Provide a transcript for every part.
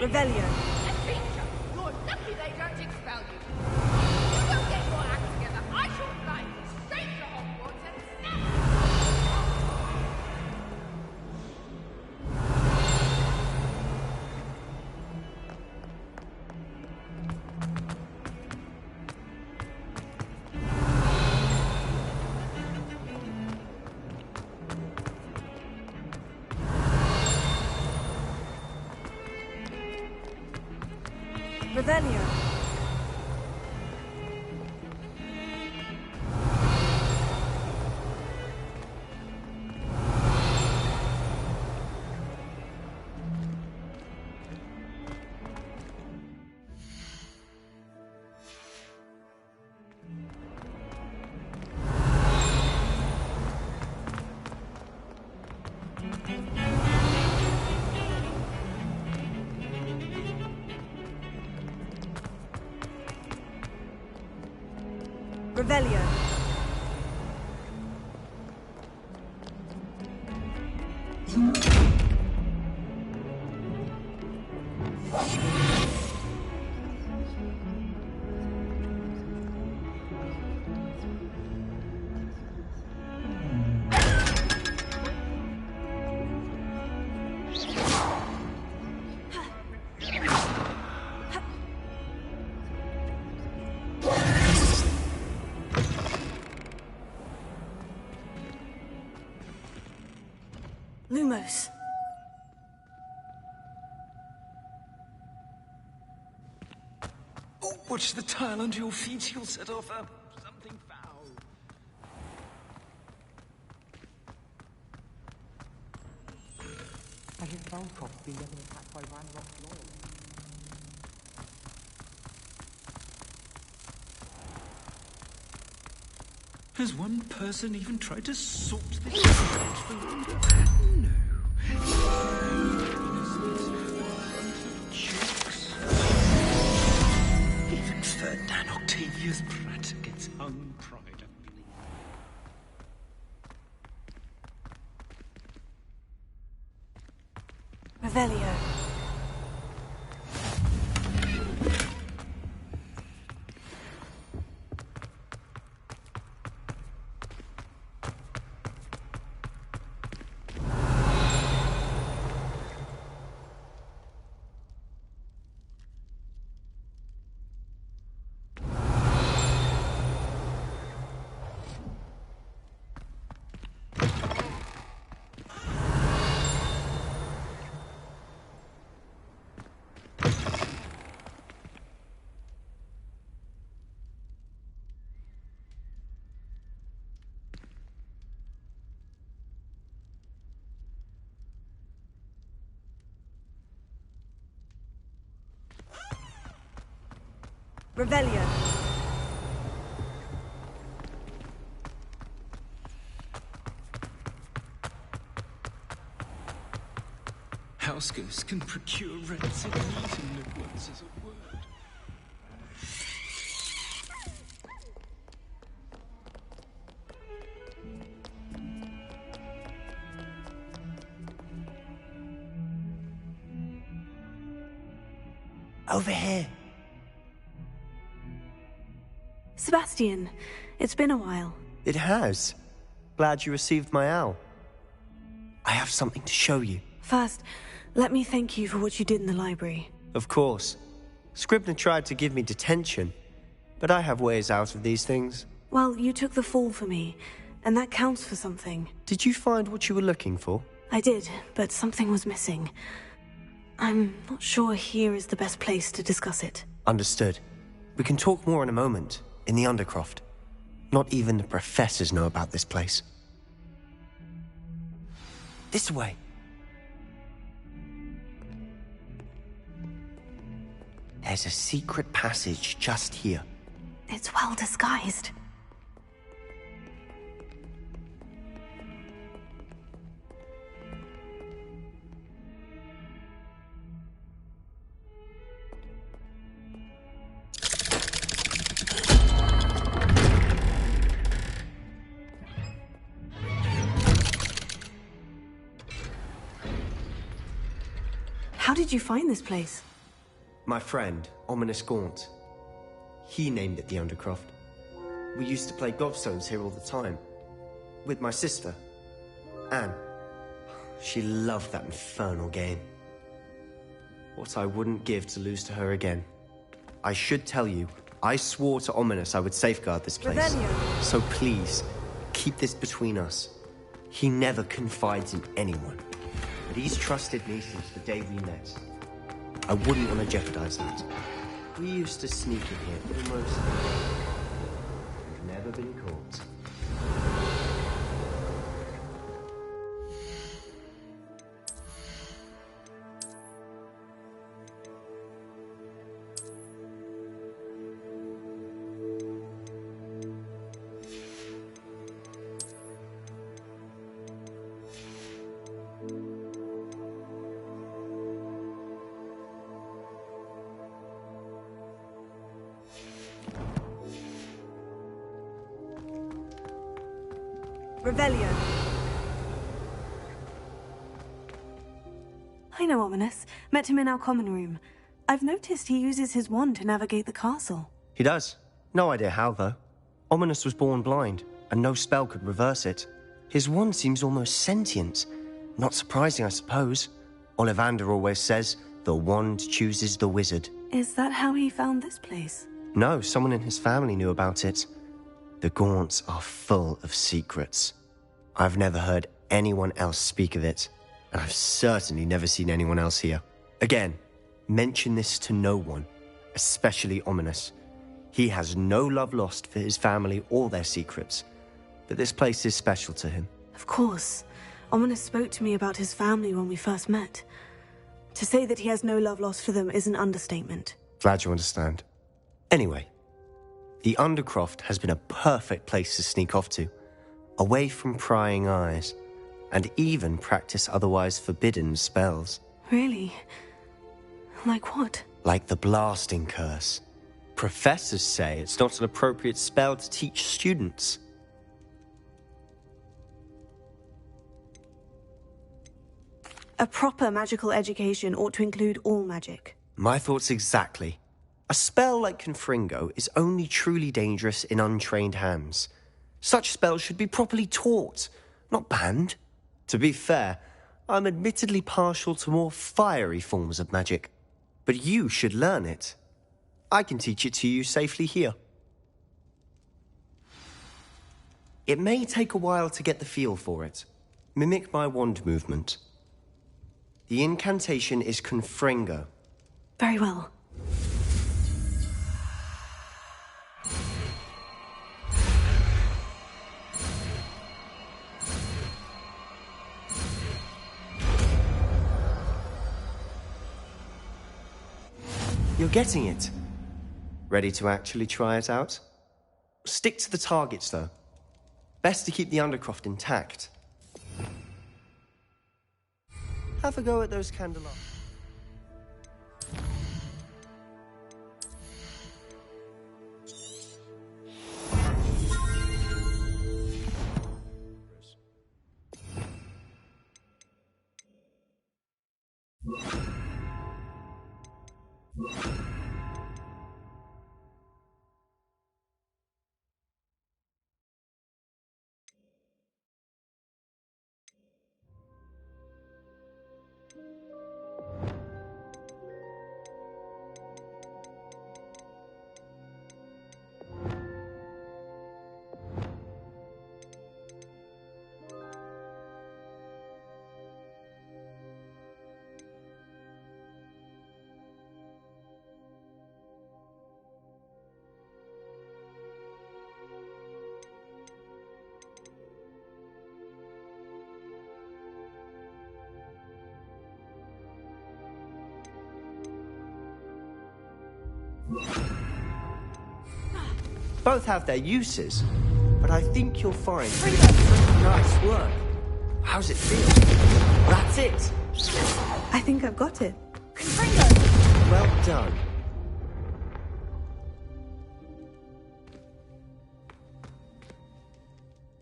Revelio. A teacher! You're lucky they don't expel you. You will get your act together. I shall fly you straight to Hogwarts and Revelio. Revelio. Lumos. Oh, watch the tile under your feet. You'll set off something foul. I think Balcroft's been getting attacked by Ranrock's lawyers. Has one person even tried to sort this out for longer? No. Even Ferdinand Octavius Pratt gets hung pride of belief. Revelio. Revelio. House ghosts can procure rancid meat and live once as a word. Over here. Sebastian, it's been a while. It has. Glad you received my owl. I have something to show you. First, let me thank you for what you did in the library. Of course. Scribner tried to give me detention, but I have ways out of these things. Well, you took the fall for me, and that counts for something. Did you find what you were looking for? I did, but something was missing. I'm not sure here is the best place to discuss it. Understood. We can talk more in a moment, in the Undercroft. Not even the professors know about this place. This way. There's a secret passage just here. It's well disguised. How did you find this place? My friend, Ominous Gaunt. He named it the Undercroft. We used to play gobstones here all the time. With my sister, Anne. She loved that infernal game. What I wouldn't give to lose to her again. I should tell you, I swore to Ominous I would safeguard this place. Revelio. So please, keep this between us. He never confides in anyone. But he's trusted me since the day we met. I wouldn't want to jeopardize that. We used to sneak in here almost. We've never been caught. Revelio. I know Ominous. Met him in our common room. I've noticed he uses his wand to navigate the castle. He does. No idea how, though. Ominous was born blind, and no spell could reverse it. His wand seems almost sentient. Not surprising, I suppose. Ollivander always says, the wand chooses the wizard. Is that how he found this place? No, someone in his family knew about it. The Gaunts are full of secrets. I've never heard anyone else speak of it, and I've certainly never seen anyone else here. Again, mention this to no one, especially Ominous. He has no love lost for his family or their secrets, but this place is special to him. Of course. Ominous spoke to me about his family when we first met. To say that he has no love lost for them is an understatement. Glad you understand. Anyway, the Undercroft has been a perfect place to sneak off to, away from prying eyes, and even practice otherwise forbidden spells. Really? Like what? Like the blasting curse. Professors say it's not an appropriate spell to teach students. A proper magical education ought to include all magic. My thoughts exactly. A spell like Confringo is only truly dangerous in untrained hands. Such spells should be properly taught, not banned. To be fair, I'm admittedly partial to more fiery forms of magic. But you should learn it. I can teach it to you safely here. It may take a while to get the feel for it. Mimic my wand movement. The incantation is Confringo. Very well. You're getting it. Ready to actually try it out? Stick to the targets, though. Best to keep the Undercroft intact. Have a go at those candelabras. Both have their uses, but I think you'll find nice work. How's it feel? That's it. I think I've got it. Well done.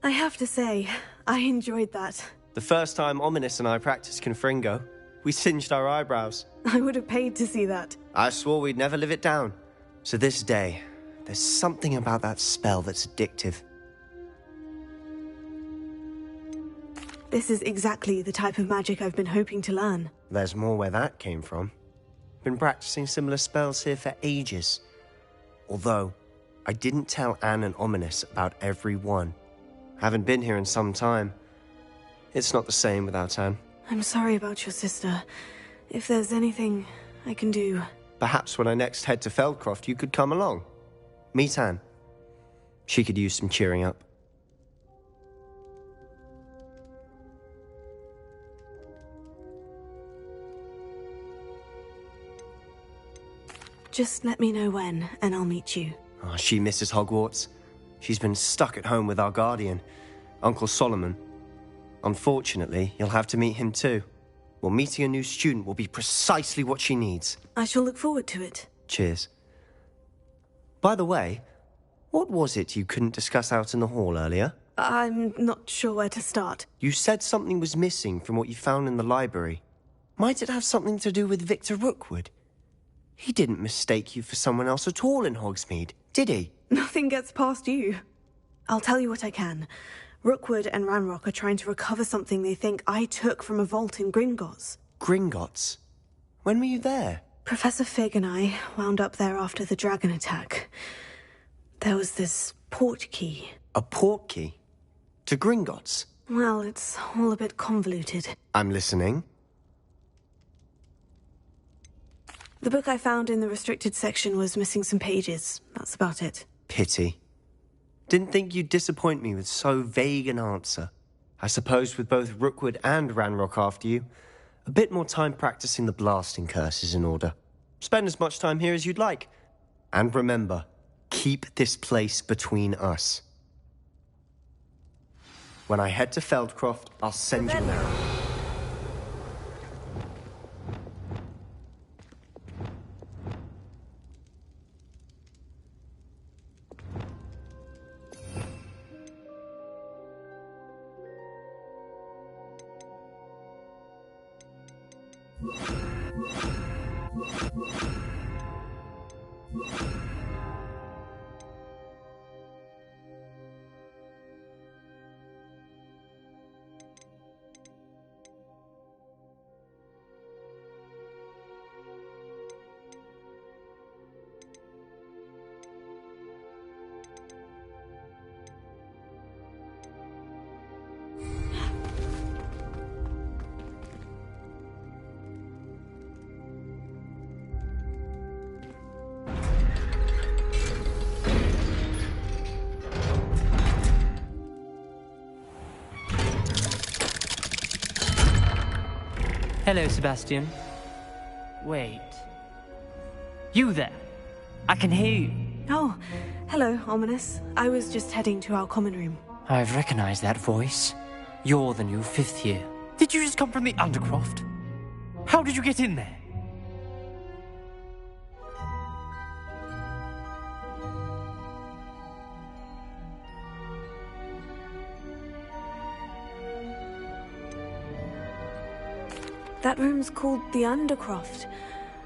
I have to say, I enjoyed that. The first time Ominous and I practiced Confringo, we singed our eyebrows. I would have paid to see that. I swore we'd never live it down. So this day, there's something about that spell that's addictive. This is exactly the type of magic I've been hoping to learn. There's more where that came from. Been practicing similar spells here for ages. Although, I didn't tell Anne and Ominous about every one. Haven't been here in some time. It's not the same without Anne. I'm sorry about your sister. If there's anything I can do... Perhaps when I next head to Feldcroft, you could come along. Meet Anne. She could use some cheering up. Just let me know when, and I'll meet you. Oh, she misses Hogwarts. She's been stuck at home with our guardian, Uncle Solomon. Unfortunately, you'll have to meet him too. Well, meeting a new student will be precisely what she needs. I shall look forward to it. Cheers. By the way, what was it you couldn't discuss out in the hall earlier? I'm not sure where to start. You said something was missing from what you found in the library. Might it have something to do with Victor Rookwood? He didn't mistake you for someone else at all in Hogsmeade, did he? Nothing gets past you. I'll tell you what I can. Rookwood and Ranrock are trying to recover something they think I took from a vault in Gringotts. Gringotts? When were you there? Professor Fig and I wound up there after the dragon attack. There was this port key. A port key? To Gringotts? Well, it's all a bit convoluted. I'm listening. The book I found in the restricted section was missing some pages. That's about it. Pity. Didn't think you'd disappoint me with so vague an answer. I suppose with both Rookwood and Ranrock after you, a bit more time practicing the blasting curse is in order. Spend as much time here as you'd like. And remember, keep this place between us. When I head to Feldcroft, I'll send you an arrow. Hello, Sebastian. Wait. You there? I can hear you. Oh, hello, Ominous. I was just heading to our common room. I've recognized that voice. You're the new 5th year. Did you just come from the Undercroft? How did you get in there? That room's called the Undercroft.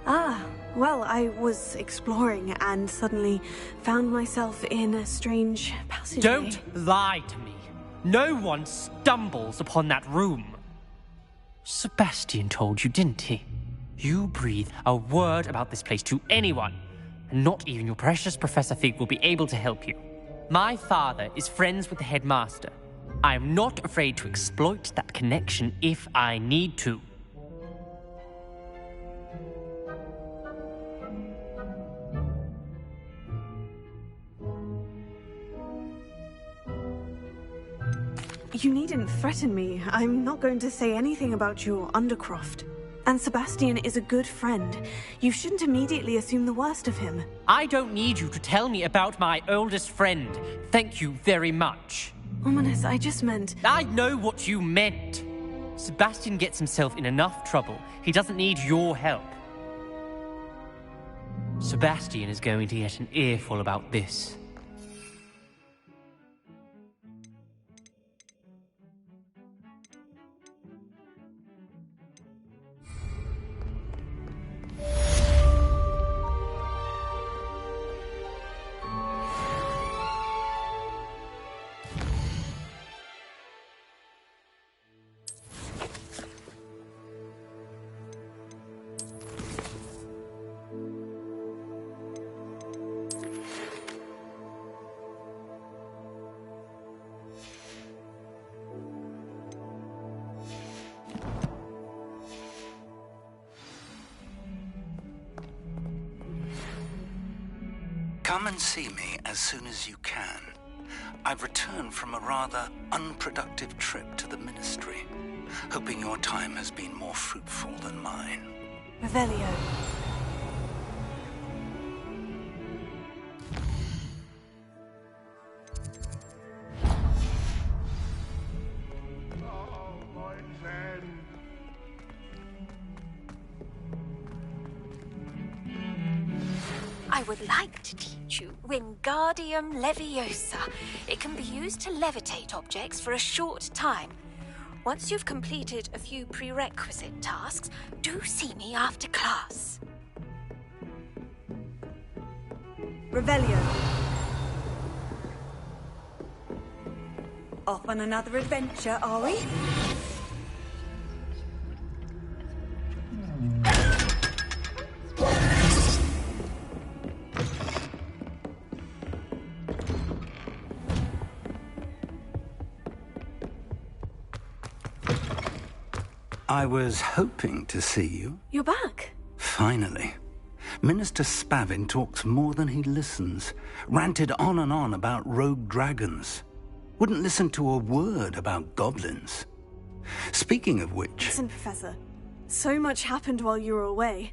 Ah, well, I was exploring and suddenly found myself in a strange passageway. Don't lie to me. No one stumbles upon that room. Sebastian told you, didn't he? You breathe a word about this place to anyone, and not even your precious Professor Fig will be able to help you. My father is friends with the headmaster. I am not afraid to exploit that connection if I need to. You needn't threaten me. I'm not going to say anything about your Undercroft. And Sebastian is a good friend. You shouldn't immediately assume the worst of him. I don't need you to tell me about my oldest friend. Thank you very much. Ominous, I just meant... I know what you meant. Sebastian gets himself in enough trouble. He doesn't need your help. Sebastian is going to get an earful about this. Come and see me as soon as you can. I've returned from a rather unproductive trip to the Ministry, hoping your time has been more fruitful than mine. Revelio. I would like to teach you Wingardium Leviosa. It can be used to levitate objects for a short time. Once you've completed a few prerequisite tasks, do see me after class. Revelio. Off on another adventure, are we? I was hoping to see you. You're back. Finally. Minister Spavin talks more than he listens. Ranted on and on about rogue dragons. Wouldn't listen to a word about goblins. Speaking of which... Listen, Professor. So much happened while you were away.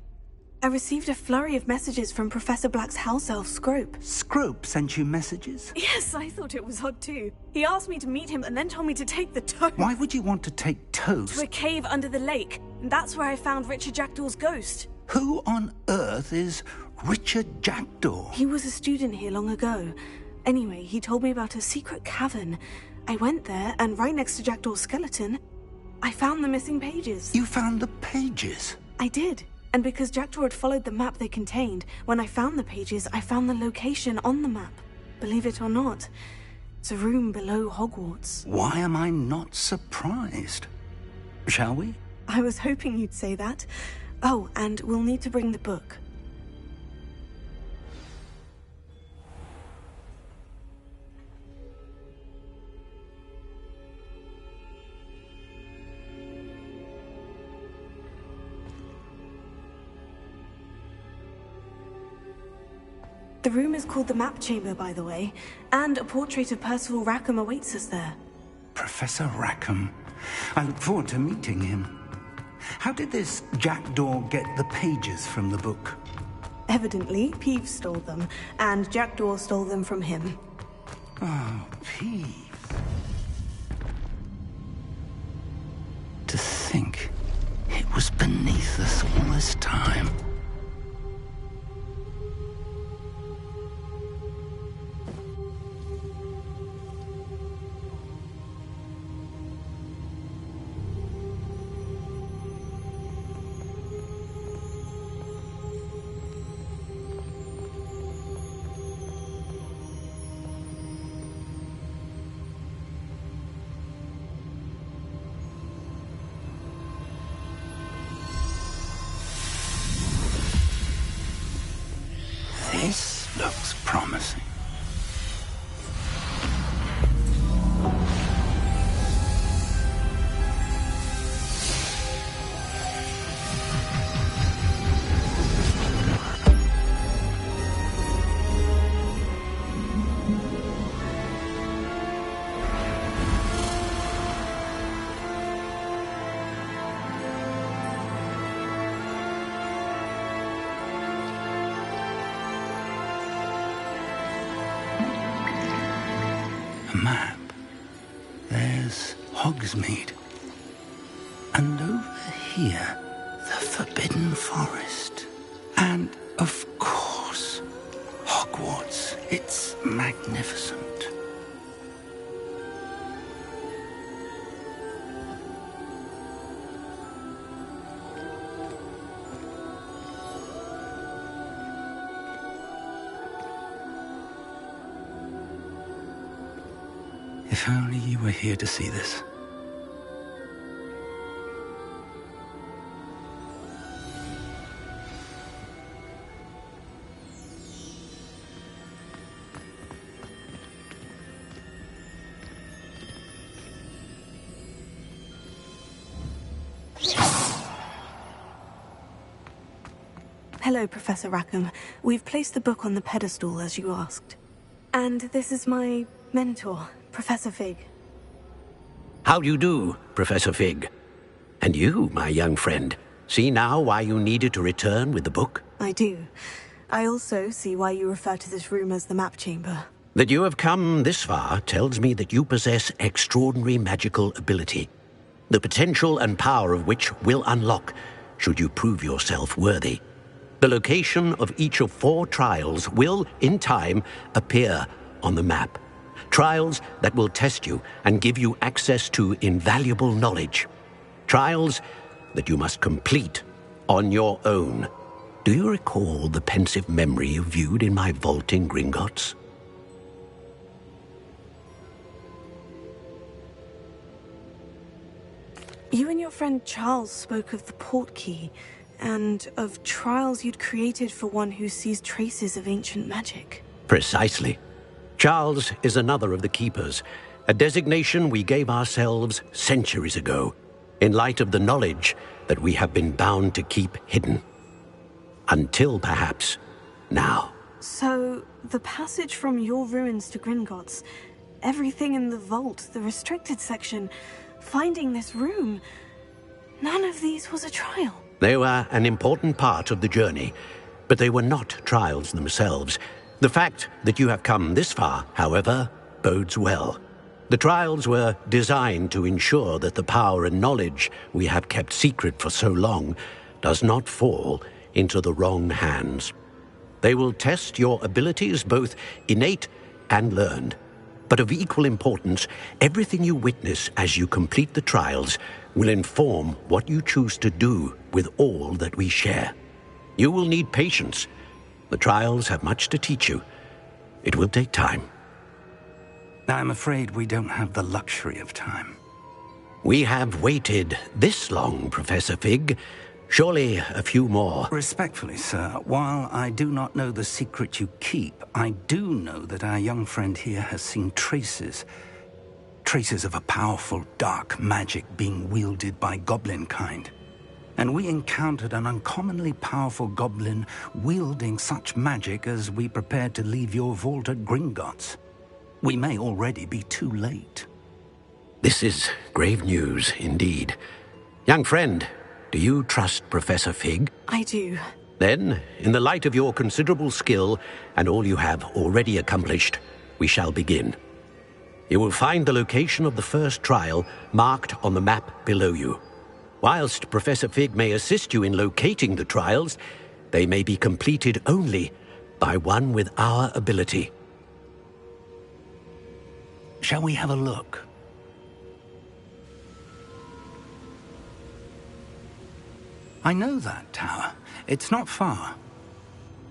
I received a flurry of messages from Professor Black's house elf, Scrope. Scrope sent you messages? Yes, I thought it was odd too. He asked me to meet him and then told me to take the toast. Why would you want to take toast? To a cave under the lake. And that's where I found Richard Jackdaw's ghost. Who on earth is Richard Jackdaw? He was a student here long ago. Anyway, he told me about a secret cavern. I went there, and right next to Jackdaw's skeleton, I found the missing pages. You found the pages? I did. And because Jackdaw had followed the map they contained, when I found the pages, I found the location on the map. Believe it or not, it's a room below Hogwarts. Why am I not surprised? Shall we? I was hoping you'd say that. Oh, and we'll need to bring the book. The room is called the Map Chamber, by the way, and a portrait of Percival Rackham awaits us there. Professor Rackham. I look forward to meeting him. How did this Jackdaw get the pages from the book? Evidently, Peeves stole them, and Jackdaw stole them from him. Oh, Peeves. To think it was beneath us all this time. This looks promising. A map. There's Hogsmeade. And over here, the Forbidden Forest. And, of course, Hogwarts. It's magnificent. If only you were here to see this. Hello, Professor Rackham. We've placed the book on the pedestal, as you asked. And this is my mentor, Professor Fig. How do you do, Professor Fig? And you, my young friend, see now why you needed to return with the book? I do. I also see why you refer to this room as the map chamber. That you have come this far tells me that you possess extraordinary magical ability, the potential and power of which will unlock should you prove yourself worthy. The location of each of 4 trials will, in time, appear on the map. Trials that will test you and give you access to invaluable knowledge. Trials that you must complete on your own. Do you recall the pensive memory you viewed in my vault in Gringotts? You and your friend Charles spoke of the portkey, and of trials you'd created for one who sees traces of ancient magic. Precisely. Charles is another of the Keepers, a designation we gave ourselves centuries ago, in light of the knowledge that we have been bound to keep hidden. Until, perhaps, now. So, the passage from your ruins to Gringotts, everything in the vault, the restricted section, finding this room, none of these was a trial. They were an important part of the journey, but they were not trials themselves. The fact that you have come this far, however, bodes well. The trials were designed to ensure that the power and knowledge we have kept secret for so long does not fall into the wrong hands. They will test your abilities, both innate and learned. But of equal importance, everything you witness as you complete the trials will inform what you choose to do with all that we share. You will need patience. The trials have much to teach you. It will take time. I'm afraid we don't have the luxury of time. We have waited this long, Professor Fig. Surely a few more. Respectfully, sir, while I do not know the secret you keep, I do know that our young friend here has seen traces of a powerful dark magic being wielded by goblin kind. And we encountered an uncommonly powerful goblin wielding such magic as we prepared to leave your vault at Gringotts. We may already be too late. This is grave news indeed. Young friend, do you trust Professor Fig? I do. Then, in the light of your considerable skill and all you have already accomplished, we shall begin. You will find the location of the first trial marked on the map below you. Whilst Professor Fig may assist you in locating the trials, they may be completed only by one with our ability. Shall we have a look? I know that tower. It's not far.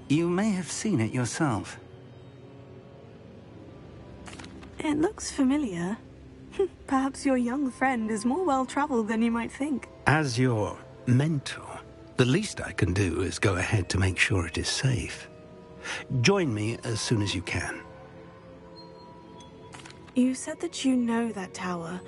You may have seen it yourself. It looks familiar. Perhaps your young friend is more well-traveled than you might think. As your mentor, the least I can do is go ahead to make sure it is safe. Join me as soon as you can. You said that you know that tower.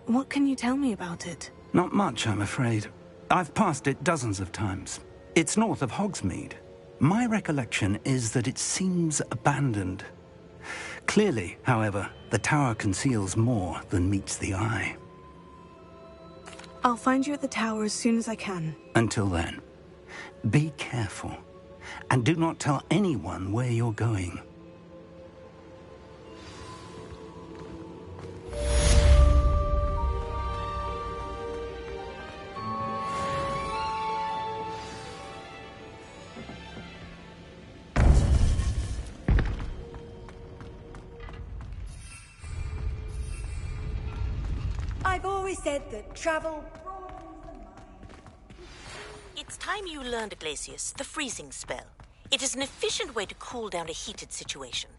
What can you tell me about it? Not much, I'm afraid. I've passed it dozens of times. It's north of Hogsmeade. My recollection is that it seems abandoned. Clearly, however, the tower conceals more than meets the eye. I'll find you at the tower as soon as I can. Until then, be careful, and do not tell anyone where you're going. I've always said that travel broadens the mind. It's time you learned, Glacius, the freezing spell. It is an efficient way to cool down a heated situation.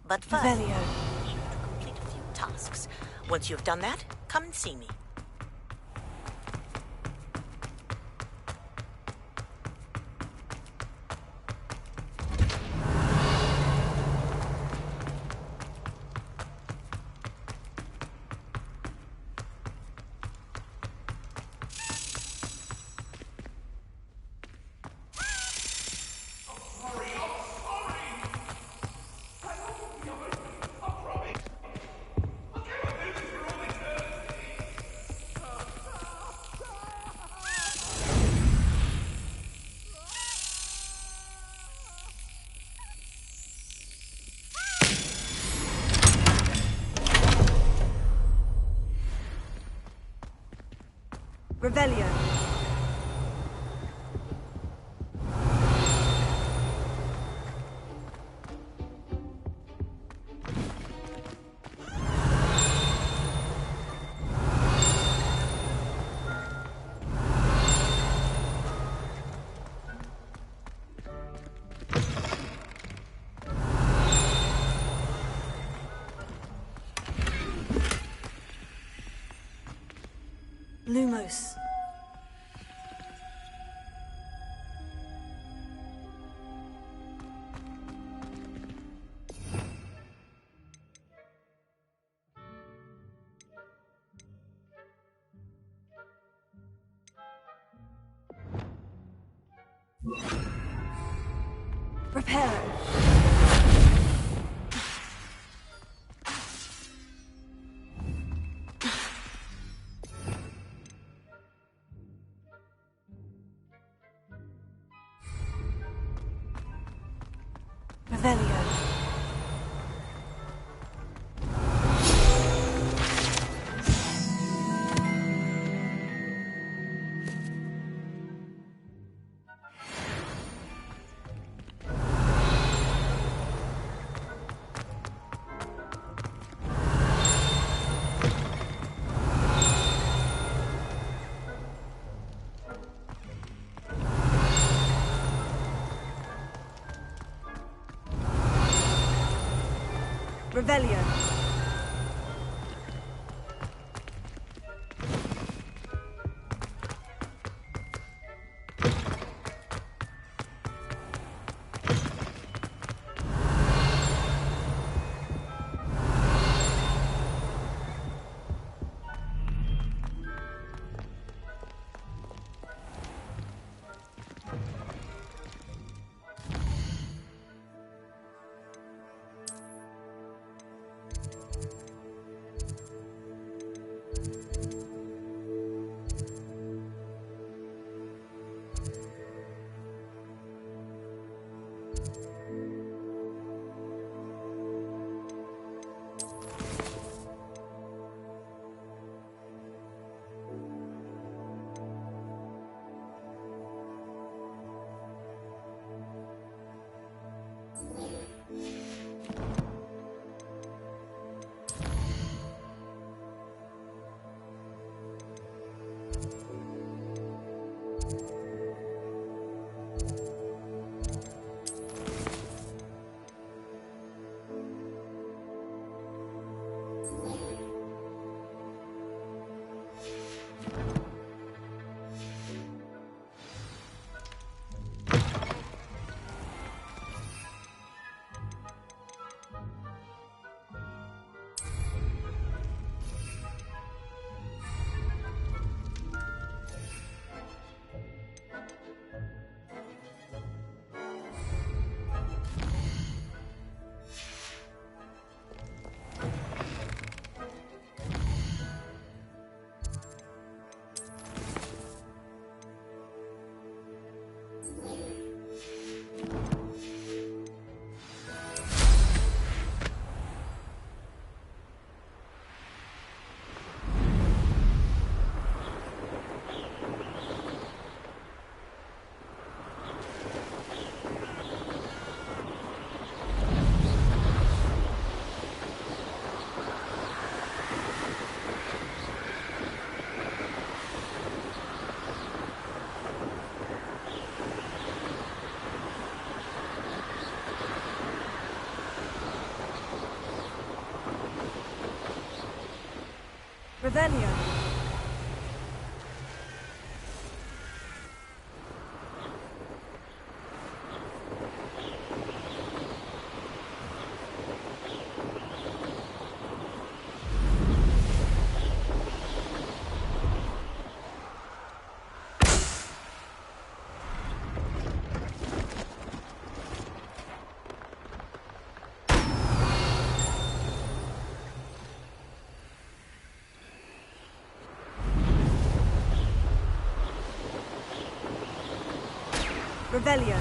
But first, Velio. you have to complete a few tasks. Once you've done that, come and see me. Revelio. Lumos. Reparo. Revelio. Revelio. Revelio. Revelio.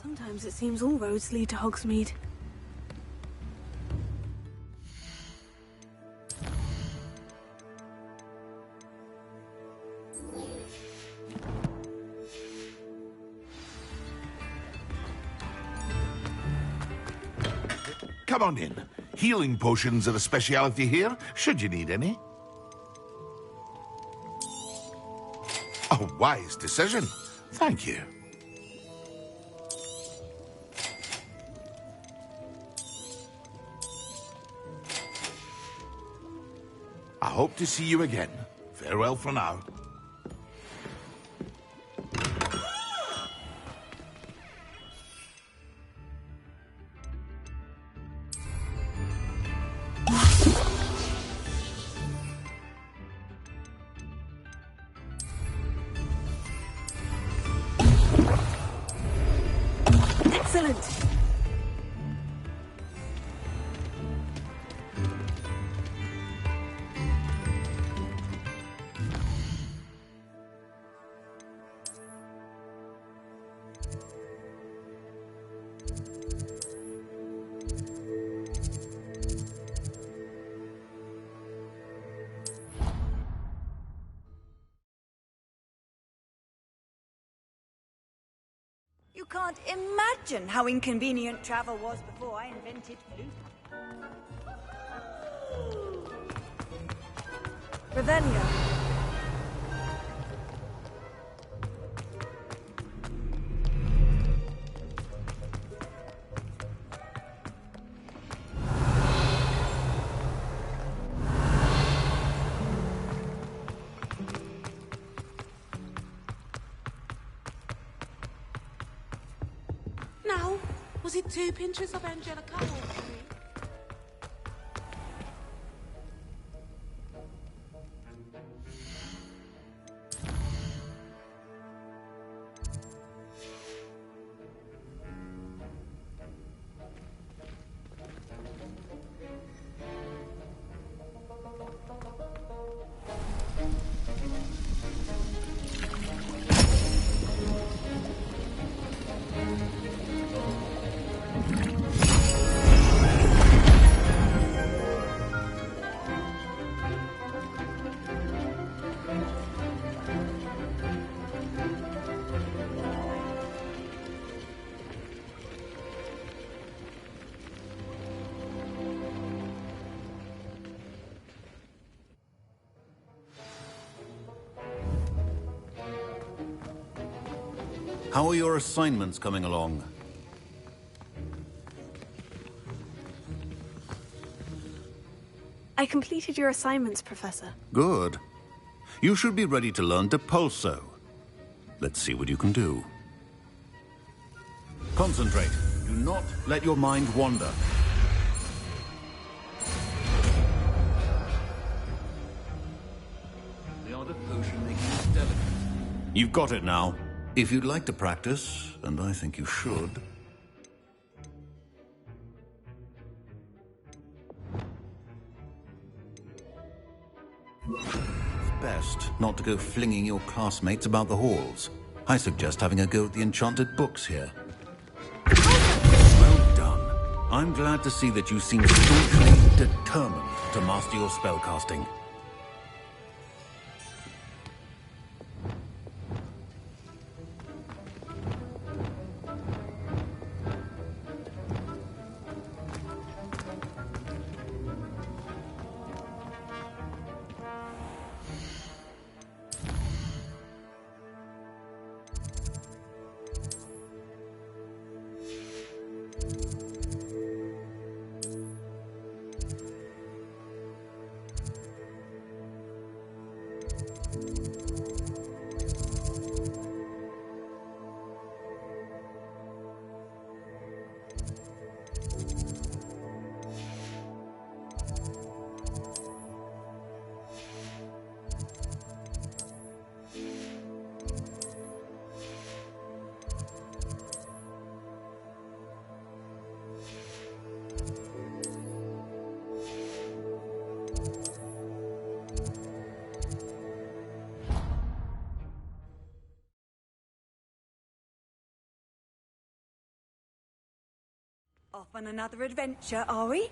Sometimes it seems all roads lead to Hogsmeade. Come on in. Healing potions are a speciality here, should you need any. A wise decision. Thank you. I hope to see you again. Farewell for now. Excellent! You can't imagine how inconvenient travel was before I invented flute. Ravenna. Now, was it 2 pinches of Angelica or 3? How are your assignments coming along? I completed your assignments, Professor. Good. You should be ready to learn Depulso. Let's see what you can do. Concentrate. Do not let your mind wander. The art of potion making is delicate. You've got it now. If you'd like to practice, and I think you should... It's best not to go flinging your classmates about the halls. I suggest having a go at the enchanted books here. Well done. I'm glad to see that you seem staunchly determined to master your spellcasting. Off on another adventure, are we?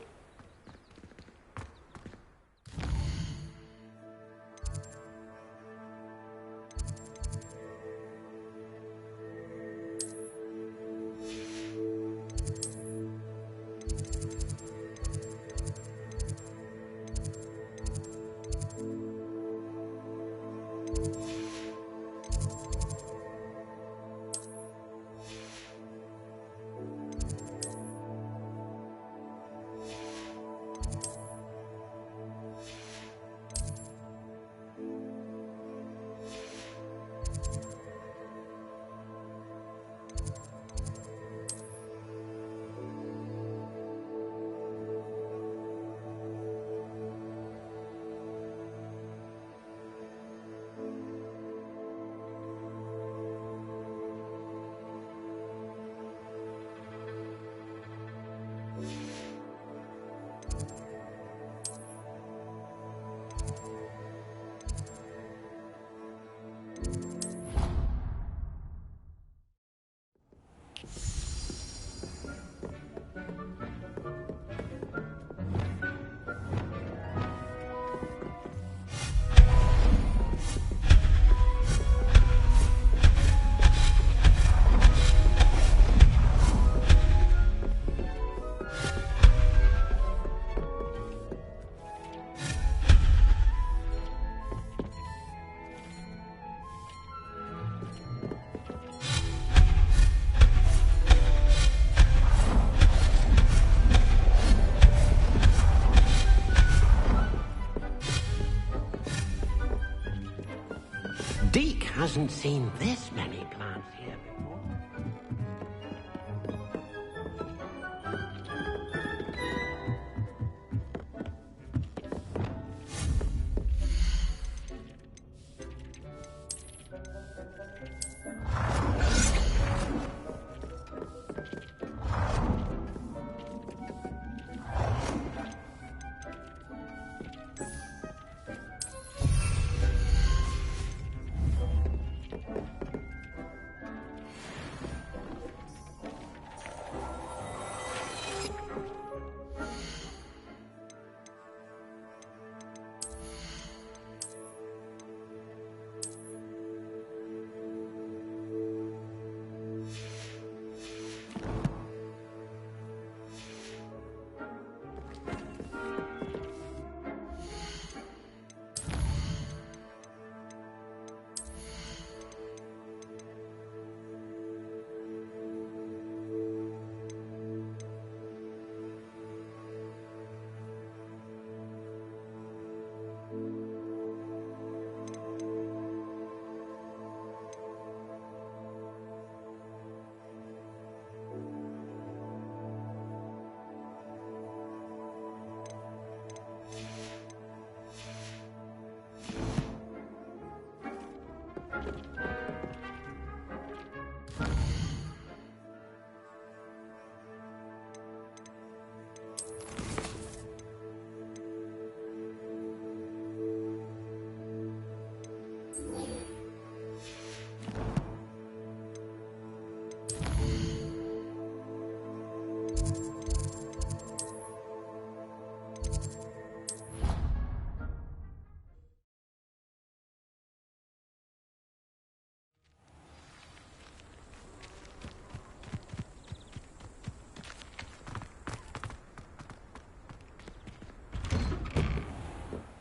Deke hasn't seen this many plants here before.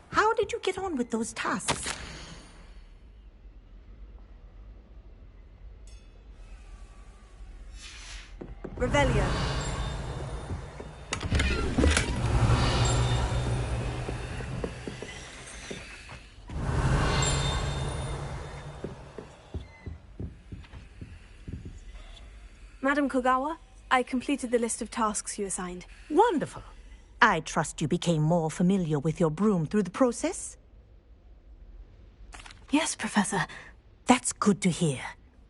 How did you get on with those tasks? Revelio. Madam Kogawa, I completed the list of tasks you assigned. Wonderful. I trust you became more familiar with your broom through the process? Yes, Professor. That's good to hear.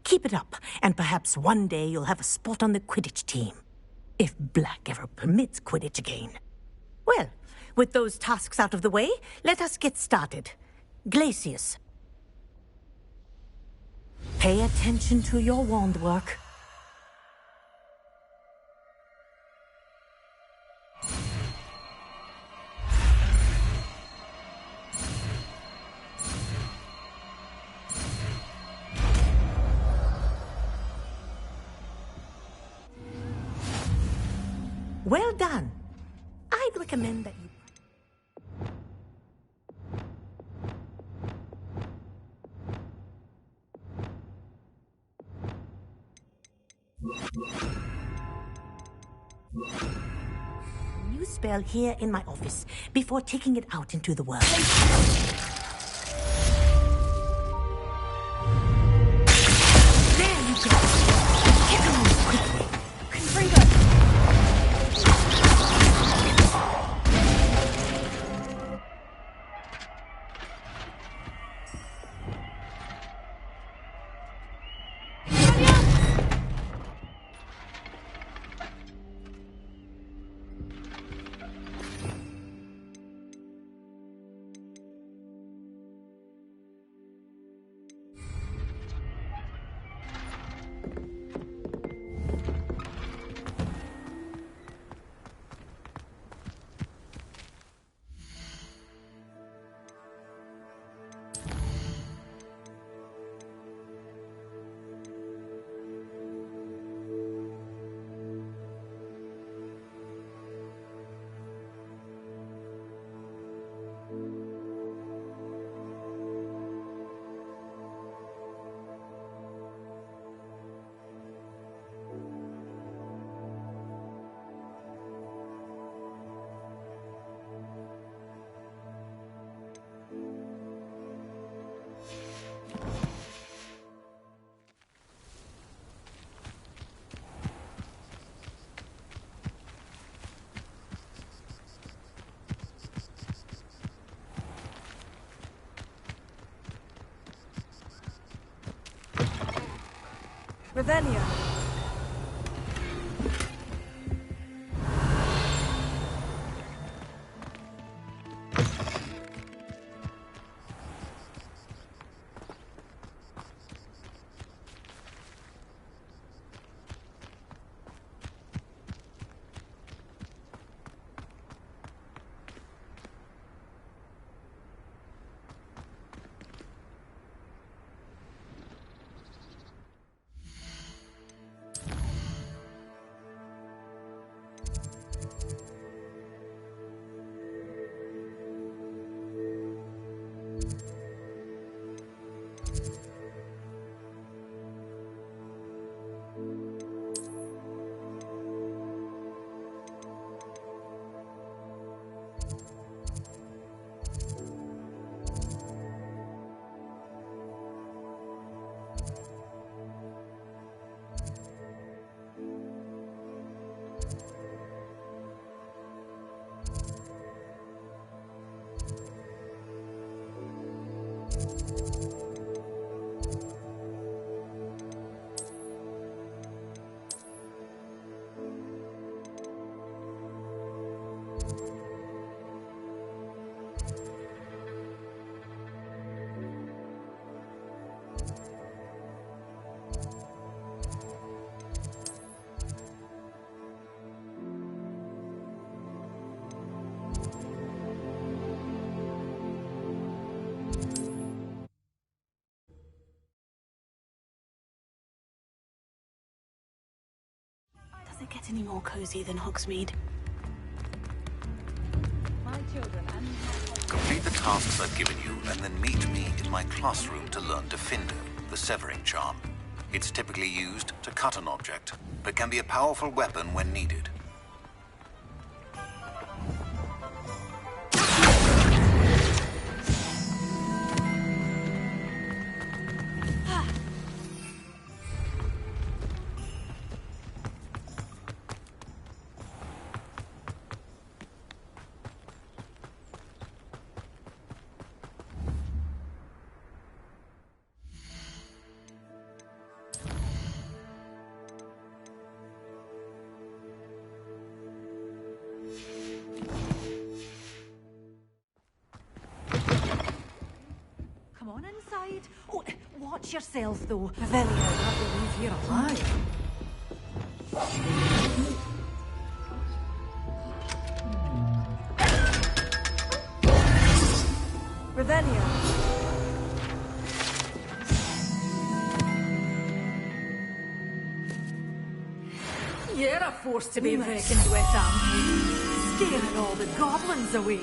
Keep it up, and perhaps one day you'll have a spot on the Quidditch team. If Black ever permits Quidditch again. Well, with those tasks out of the way, let us get started. Glacius. Pay attention to your wand work. Well done. I'd recommend that you... New spell here in my office before taking it out into the world. There you go. Get on this quickly. Confringo! Revelio. Does it get any more cozy than Hogsmeade? My children and Complete the tasks I've given you, and then meet me in my classroom to learn Defendo, the severing charm. It's typically used to cut an object, but can be a powerful weapon when needed. Come on inside. Oh, watch yourself, though. Revelio, I believe you're alive. Revelio. You're a force to be reckoned with, am scaring all the goblins away.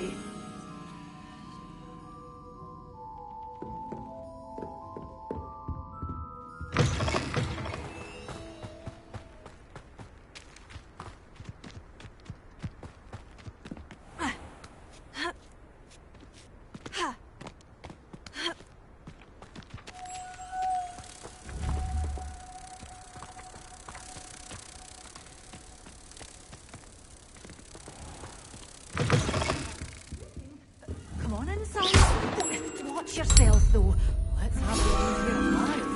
Watch yourself, though. Let's have the ones here alive.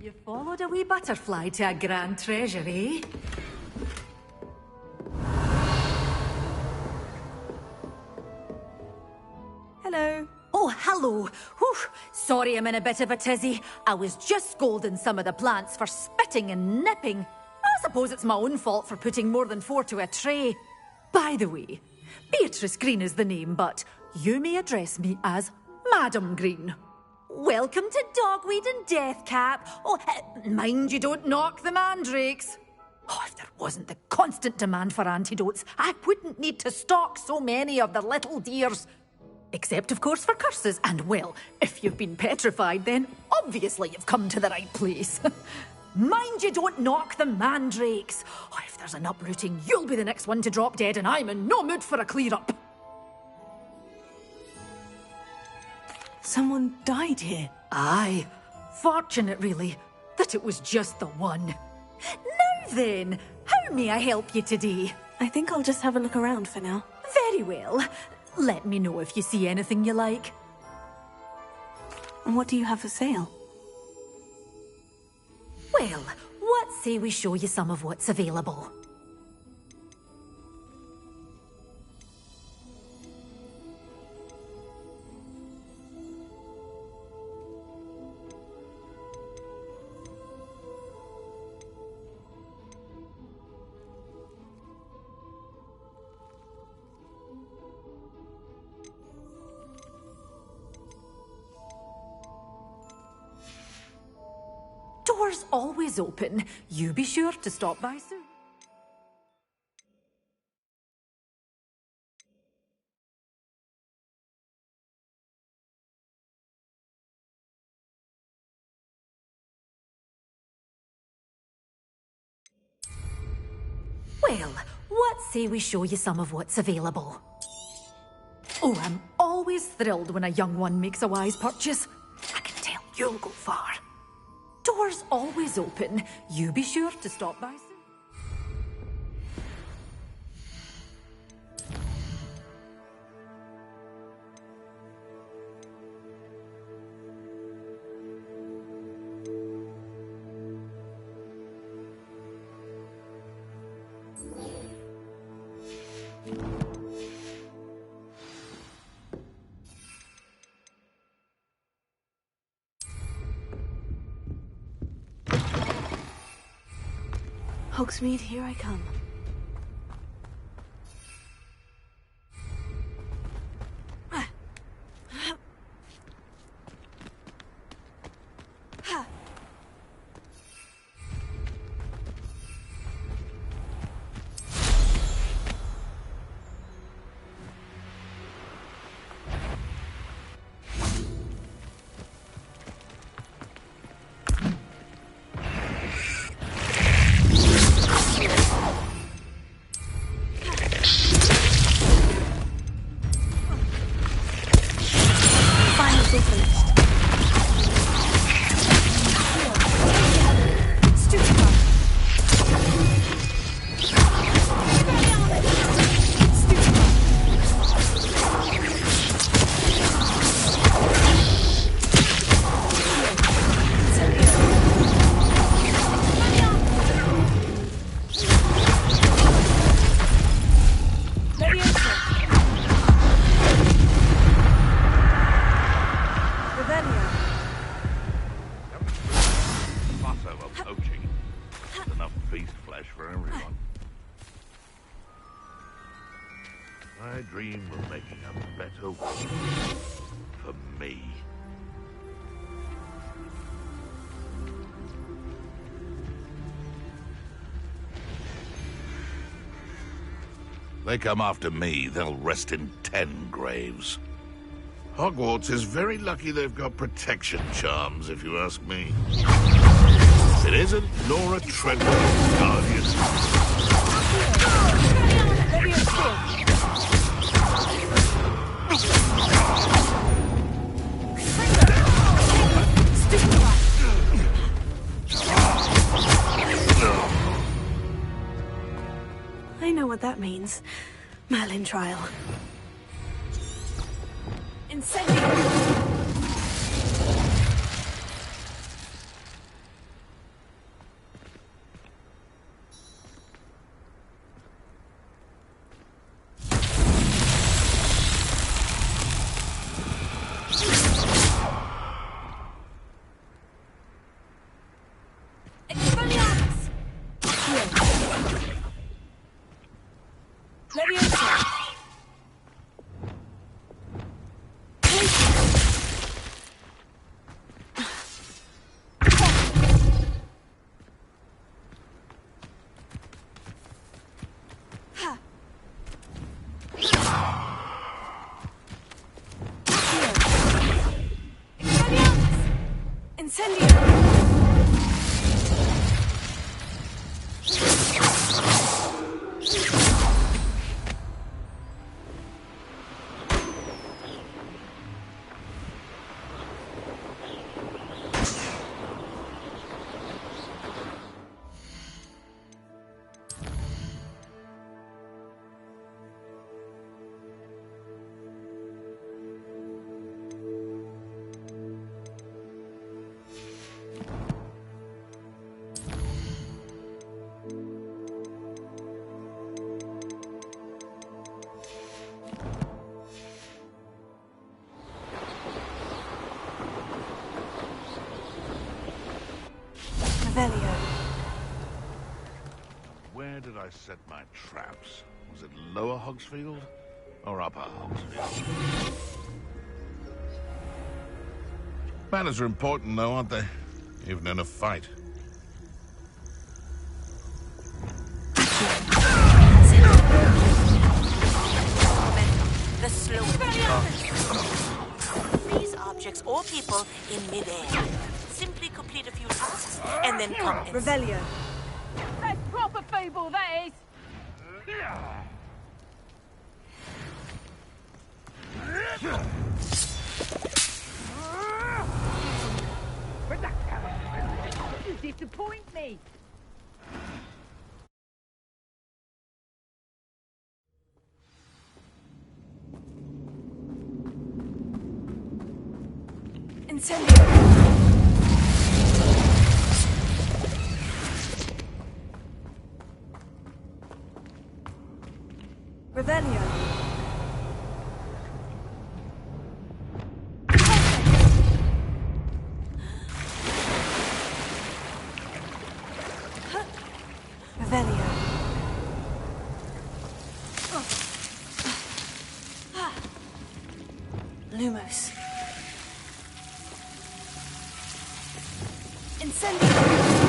You followed a wee butterfly to a grand treasure, eh? Hello. Oh, hello. Whew. Sorry I'm in a bit of a tizzy. I was just scolding some of the plants for spitting and nipping. I suppose it's my own fault for putting more than 4 to a tray. By the way, Beatrice Green is the name, but you may address me as Madam Green. Welcome to Dogweed and Deathcap. Oh, mind you don't knock the mandrakes. Oh, if there wasn't the constant demand for antidotes, I wouldn't need to stock so many of the little dears. Except, of course, for curses. And, well, if you've been petrified, then obviously you've come to the right place. Mind you don't knock the mandrakes. Oh, if there's an uprooting, you'll be the next one to drop dead, and I'm in no mood for a clear-up. Someone died here. Aye. Fortunate, really, that it was just the one. Now then, how may I help you today? I think I'll just have a look around for now. Very well. Let me know if you see anything you like. And what do you have for sale? Well, what say we show you some of what's available? Doors always open. You be sure to stop by soon. Well, what say we show you some of what's available? Oh, I'm always thrilled when a young one makes a wise purchase. I can tell you'll go far. Doors always open. You be sure to stop by soon. Hogsmeade, here I come. poaching. There's enough beast flesh for everyone. I dream of making a better world for me. They come after me, they'll rest in 10 graves. Hogwarts is very lucky they've got protection charms, if you ask me. It isn't Laura Treadwell's guardian. I know what that means. Merlin trial. Incendio! Where did I set my traps? Was it Lower Hogsfield or Upper Hogsfield? Manners are important though, aren't they? Even in a fight. The slow freeze objects or people in midair. Simply complete a few tasks and then come in. Revelio. That's proper feeble, that is. You disappoint me. Incendio. Revelio. Revelio. Lumos. Incendio.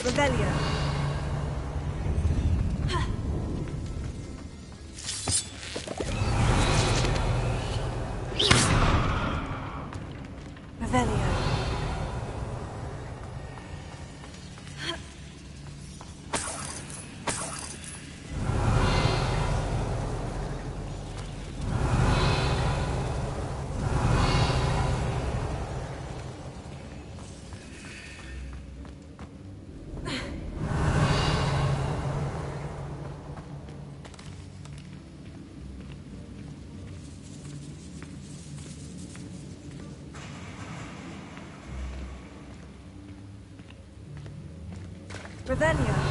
Revelio. Revelio. Revelio.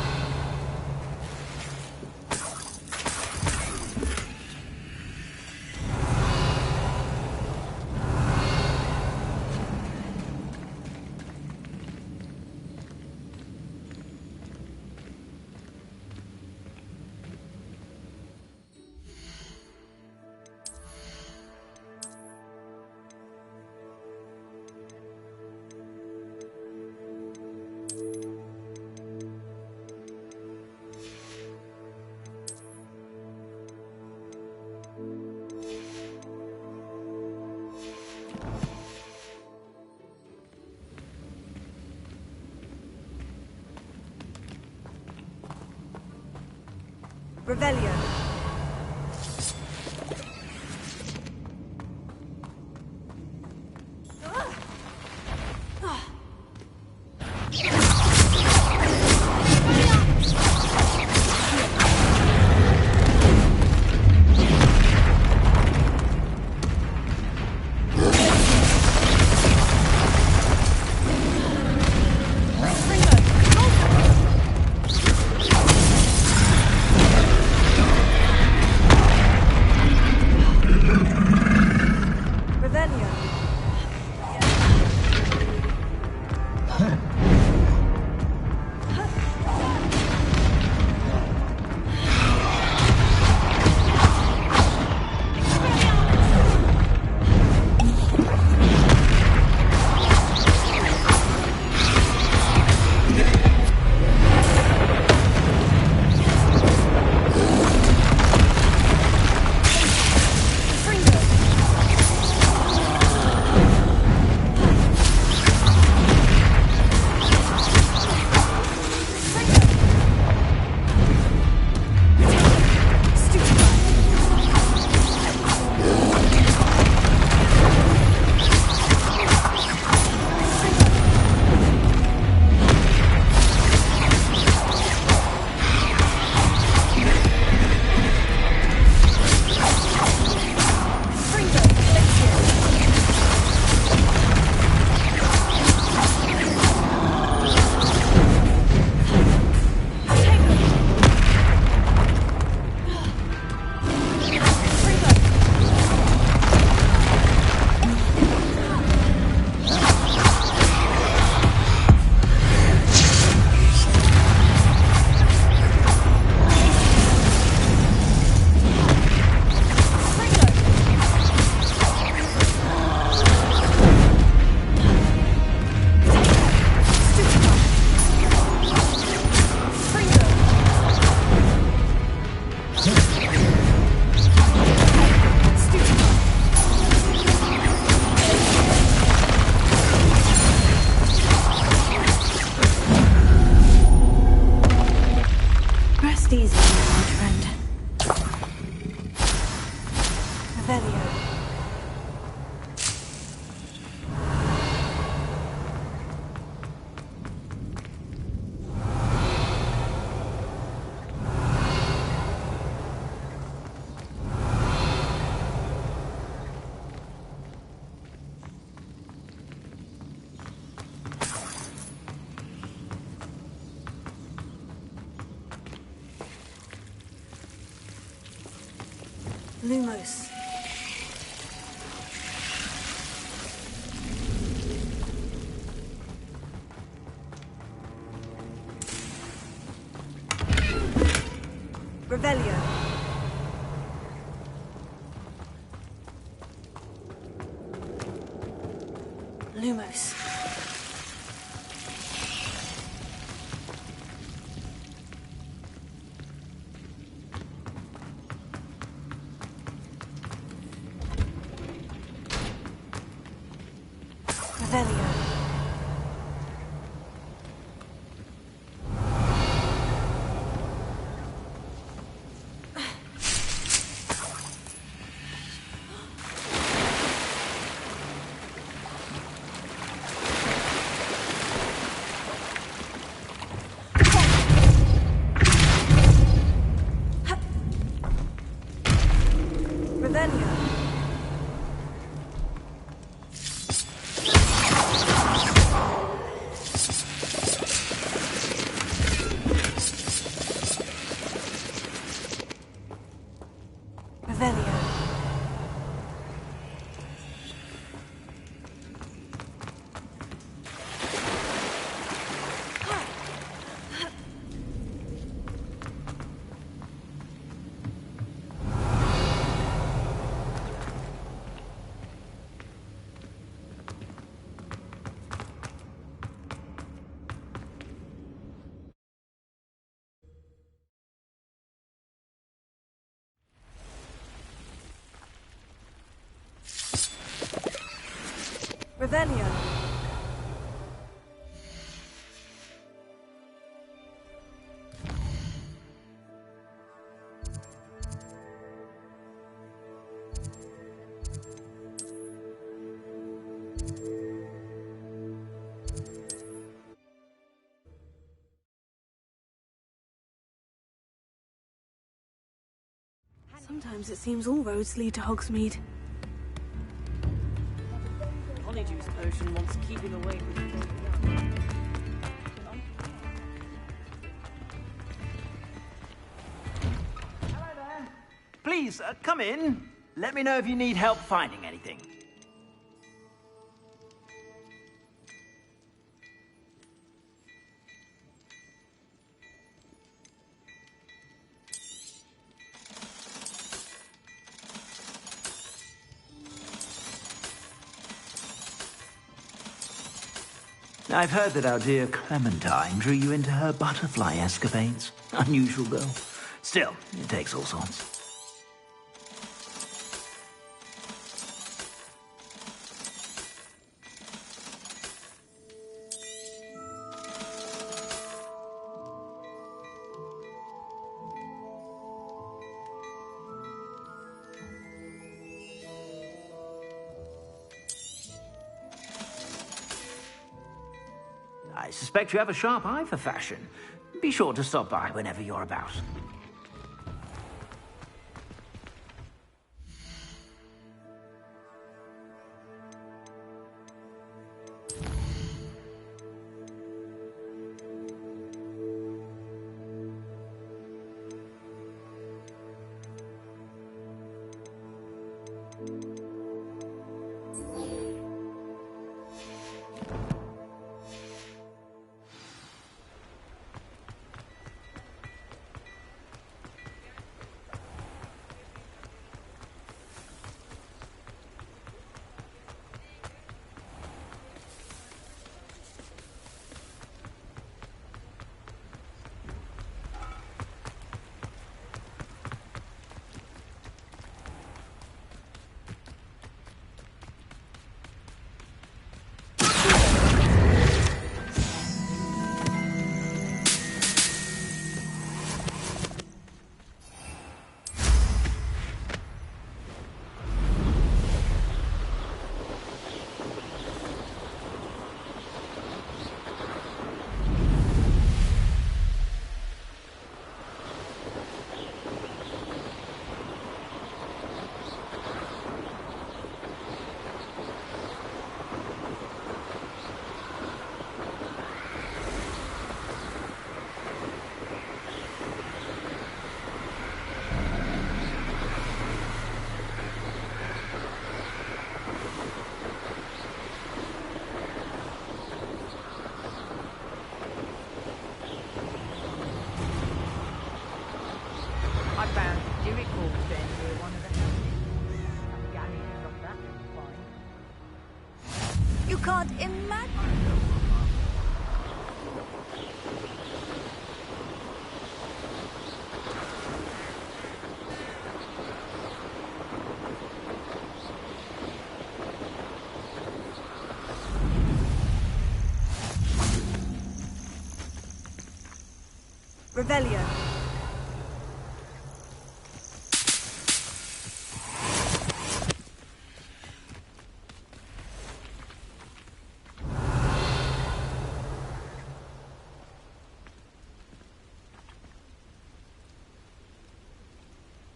Revelio. Lumos. Revelio. Lumos. Revelio. Revelio. Revelio. Sometimes it seems all roads lead to Hogsmeade. Honeydew potion wants keeping awake with the Hello there. Please, come in. Let me know if you need help finding anything. I've heard that our dear Clementine drew you into her butterfly escapades. Unusual girl. Still, it takes all sorts. I suspect you have a sharp eye for fashion. Be sure to stop by whenever you're about. You can't imagine. Revelio.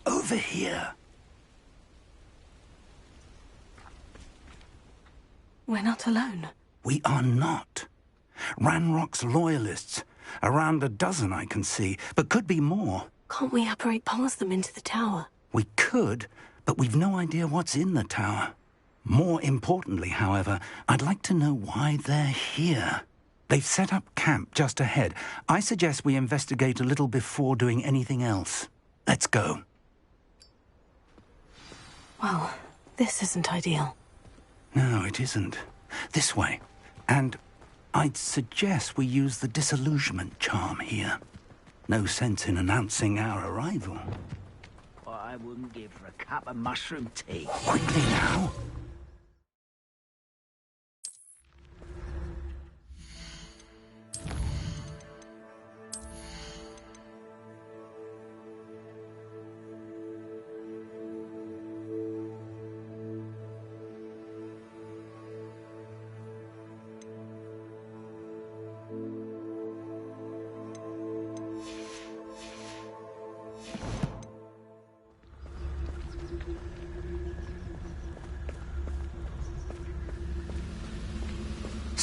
Over here. We're not alone. We are not. Ranrock's loyalists. Around a dozen I can see, but could be more. Can't we apparate past them into the tower? We could, but we've no idea what's in the tower. More importantly, however, I'd like to know why they're here. They've set up camp just ahead. I suggest we investigate a little before doing anything else. Let's go. Well, this isn't ideal. No, it isn't. This way. And I'd suggest we use the disillusionment charm here. No sense in announcing our arrival. What I wouldn't give for a cup of mushroom tea. Quickly now.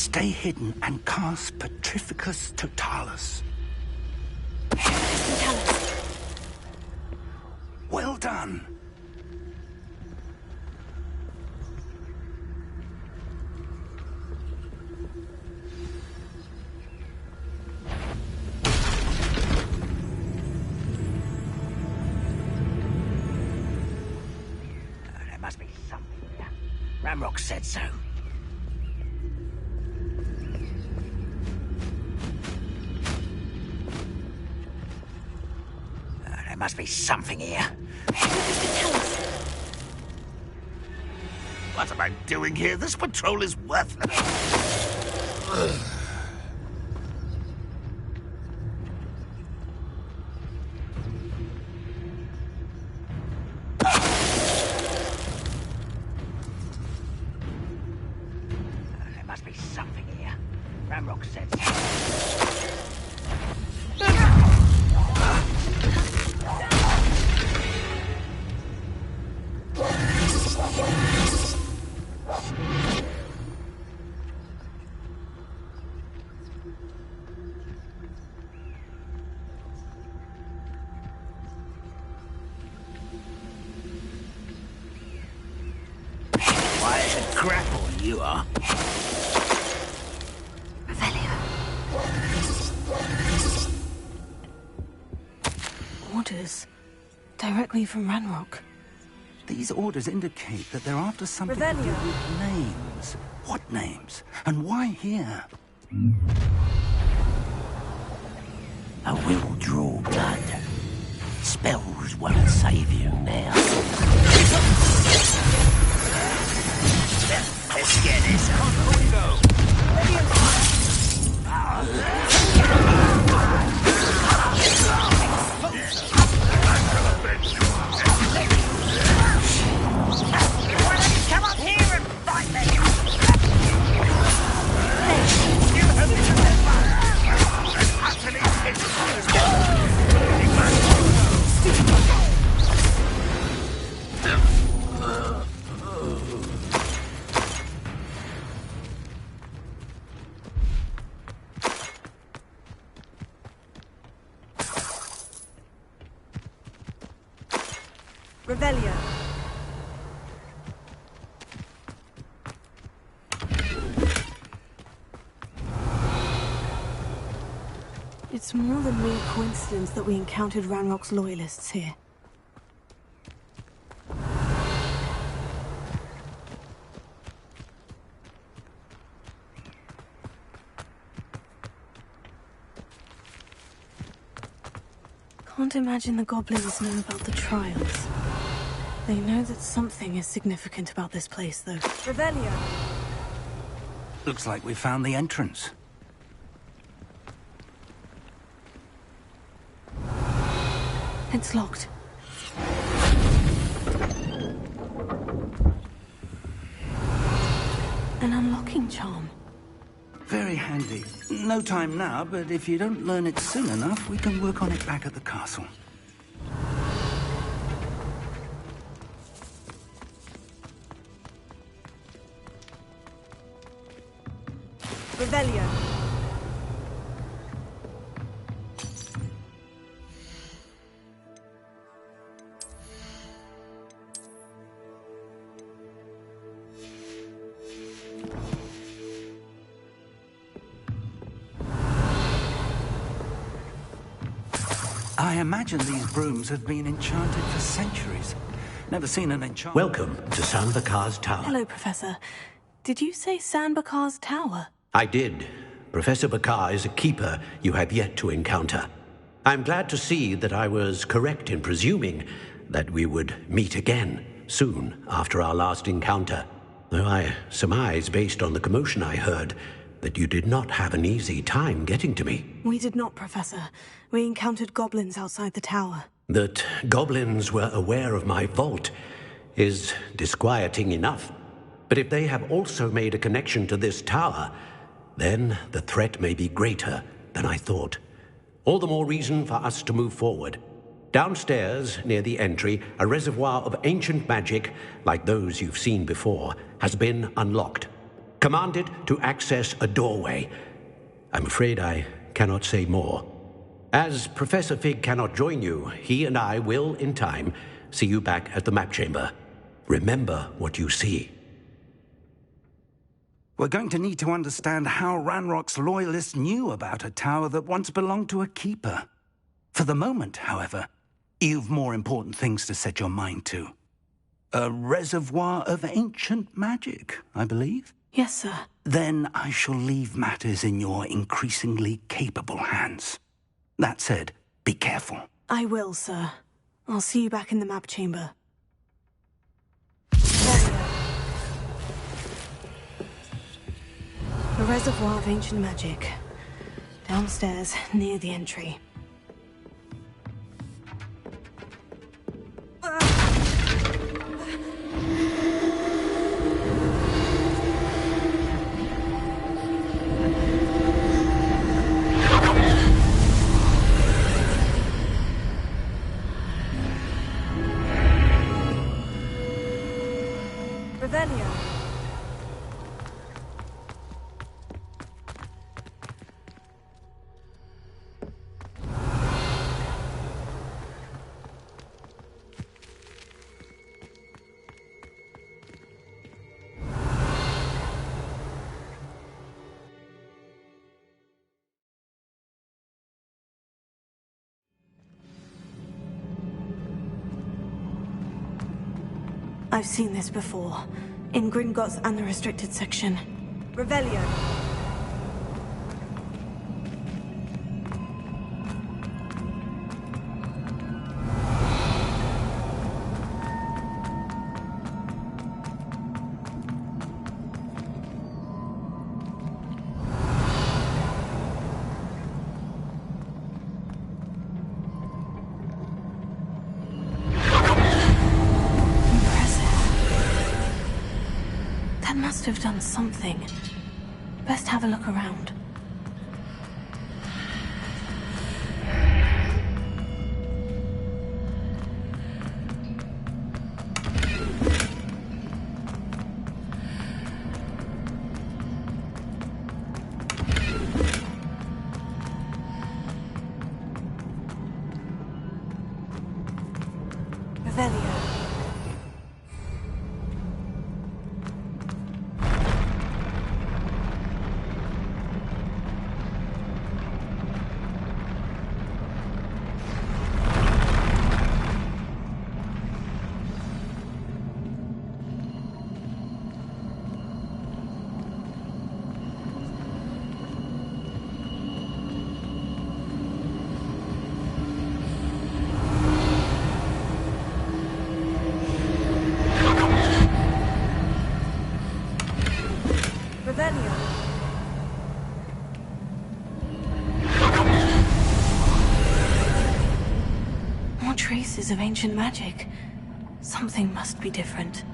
Stay hidden and cast Petrificus Totalis. Well done. There must be something here. Ramrock said so. There must be something here. What am I doing here? This patrol is worthless. There must be something here. Ramrock said so. Why is it grapple you are? Orders. Directly from Ranrock. These orders indicate that they're after something to do Revelio. with names. What names? And why here? I will draw blood. Spells won't save you now. Let's get this on. Come up here and fight me! You have Revelio. It's more than mere coincidence that we encountered Ranrock's loyalists here. Can't imagine the goblins know about the trials. They know that something is significant about this place, though. Revelio. Looks like we found the entrance. It's locked. An unlocking charm. Very handy. No time now, but if you don't learn it soon enough, we can work on it back at the castle. Revelio. I imagine these brooms have been enchanted for centuries. Never seen an enchant. Welcome to San Bakar's Tower. Hello, Professor. Did you say San Bakar's Tower? I did. Professor Bakar is a keeper you have yet to encounter. I'm glad to see that I was correct in presuming that we would meet again soon after our last encounter. Though I surmise, based on the commotion I heard, that you did not have an easy time getting to me. We did not, Professor. We encountered goblins outside the tower. That goblins were aware of my vault is disquieting enough. But if they have also made a connection to this tower, then the threat may be greater than I thought. All the more reason for us to move forward. Downstairs, near the entry, a reservoir of ancient magic, like those you've seen before, has been unlocked. Commanded to access a doorway. I'm afraid I cannot say more. As Professor Fig cannot join you, he and I will, in time, see you back at the map chamber. Remember what you see. We're going to need to understand how Ranrock's loyalists knew about a tower that once belonged to a keeper. For the moment, however, you've more important things to set your mind to. A reservoir of ancient magic, I believe? Yes, sir. Then I shall leave matters in your increasingly capable hands. That said, be careful. I will, sir. I'll see you back in the map chamber. A reservoir of ancient magic. Downstairs, near the entry. Revelio. I've seen this before. In Gringotts and the restricted section. Revelio. Must have done something. Best have a look around. Revelio. More traces of ancient magic. Something must be different.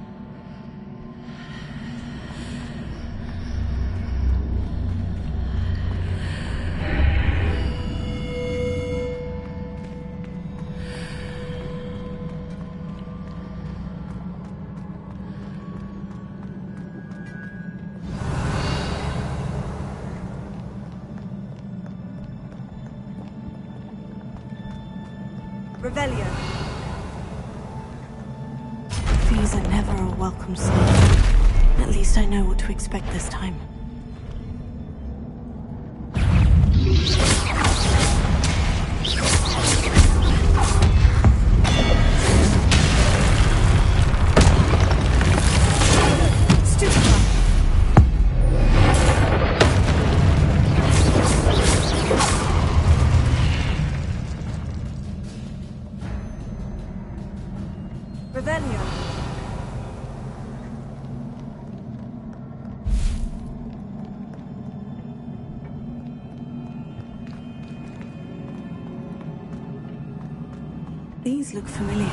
Revelio. These are never a welcome sight. At least I know what to expect this time. Revelio. These look familiar.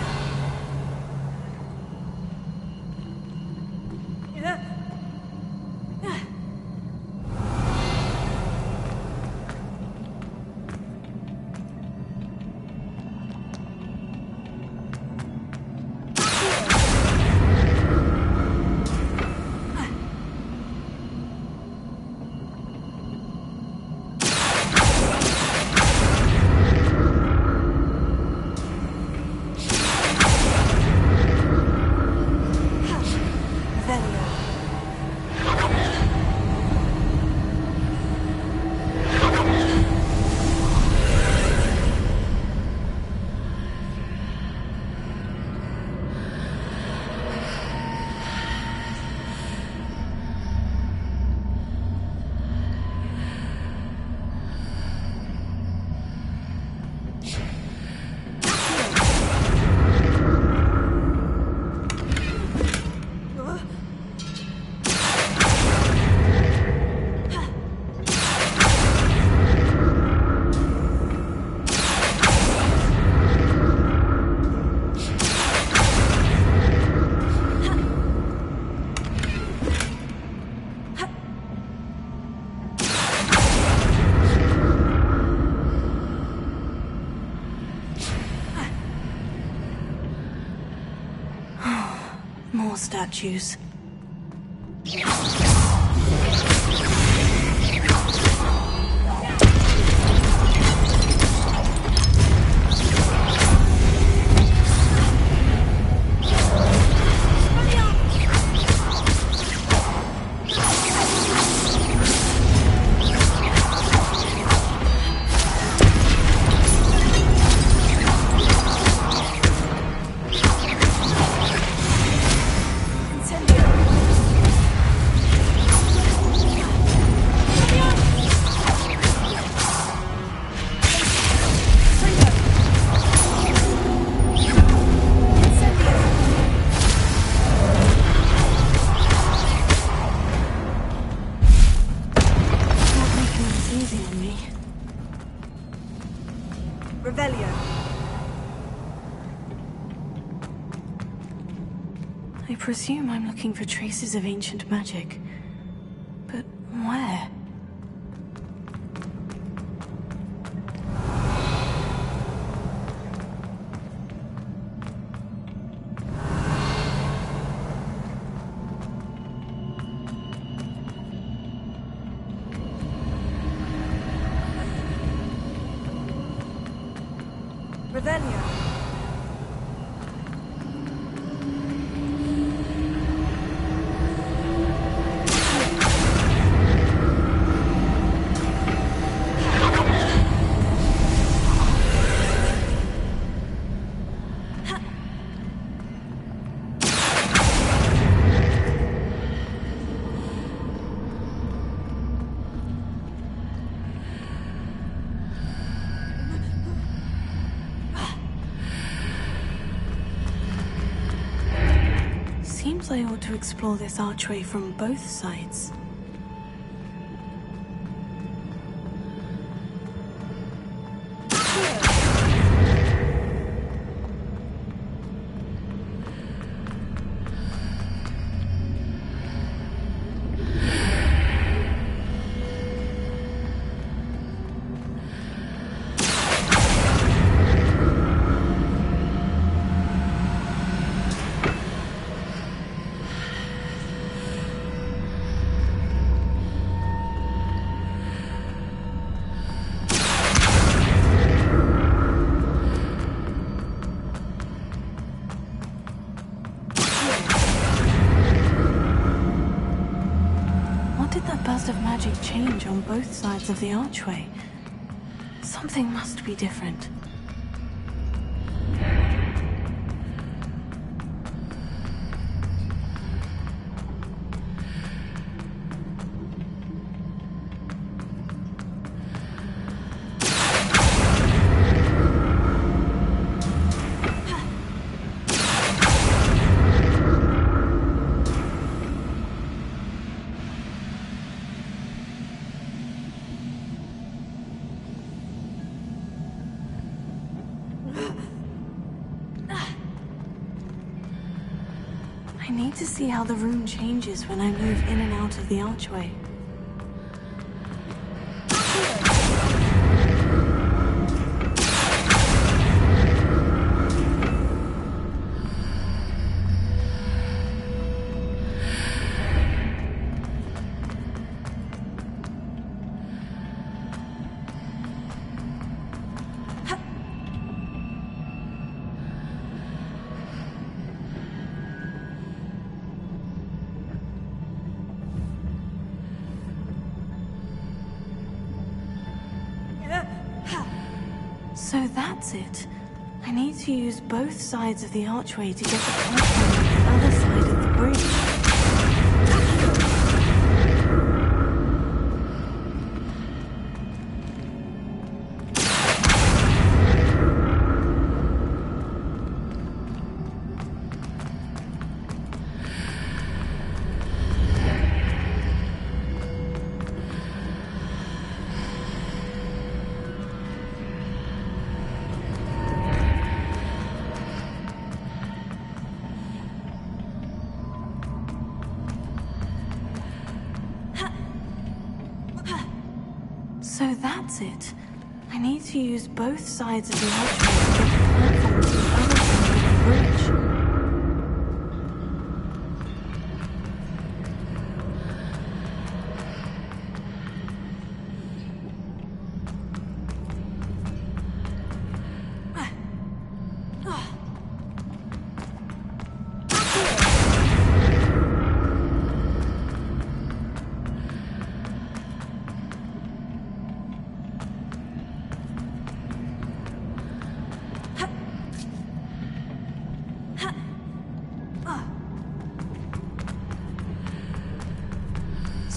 More statues. I presume I'm looking for traces of ancient magic. But where? Revelio. Seems I ought to explore this archway from both sides. Burst of magic change on both sides of the archway. Something must be different. I need to see how the room changes when I move in and out of the archway. So that's it. I need to use both sides of the archway to get the platform on the other side of the bridge. So that's it. I need to use both sides of the archway to get the platform to the other side of the bridge.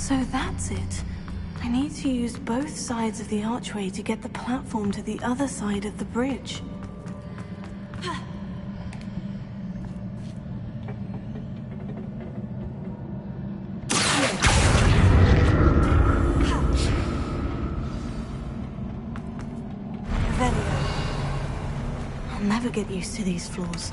So that's it. I need to use both sides of the archway to get the platform to the other side of the bridge. There we go. I'll never get used to these floors.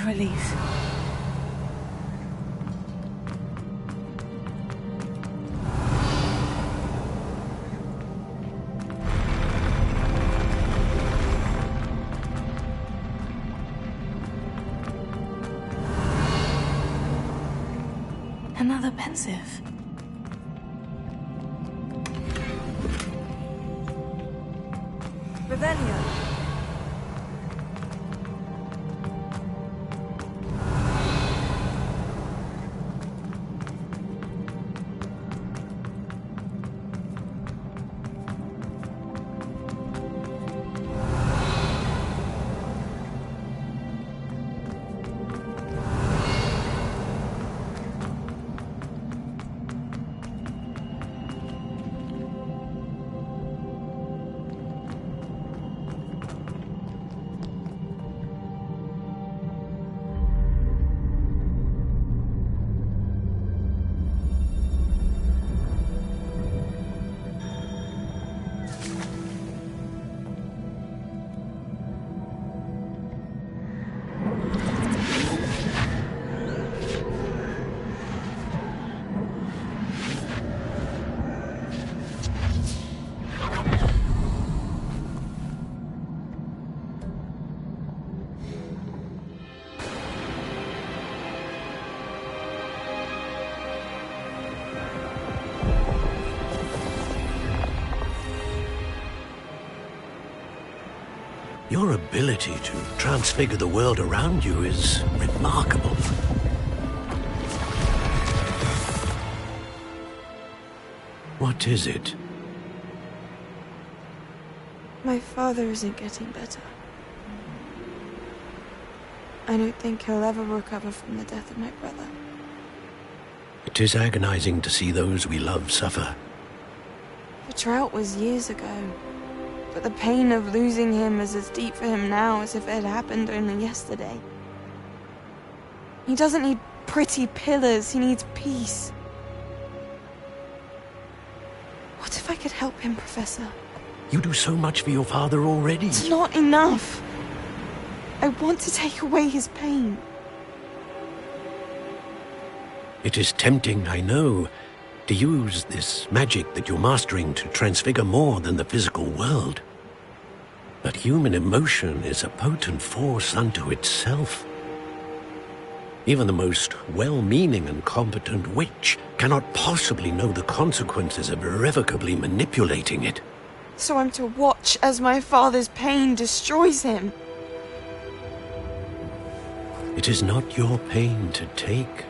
a relief. Another pensive. Revelio. Your ability to transfigure the world around you is remarkable. What is it? My father isn't getting better. I don't think he'll ever recover from the death of my brother. It is agonizing to see those we love suffer. The drought was years ago, but the pain of losing him is as deep for him now as if it had happened only yesterday. He doesn't need pretty pillars, he needs peace. What if I could help him, Professor? You do so much for your father already. It's not enough. I want to take away his pain. It is tempting, I know, to use this magic that you're mastering to transfigure more than the physical world. But human emotion is a potent force unto itself. Even the most well-meaning and competent witch cannot possibly know the consequences of irrevocably manipulating it. So I'm to watch as my father's pain destroys him. It is not your pain to take.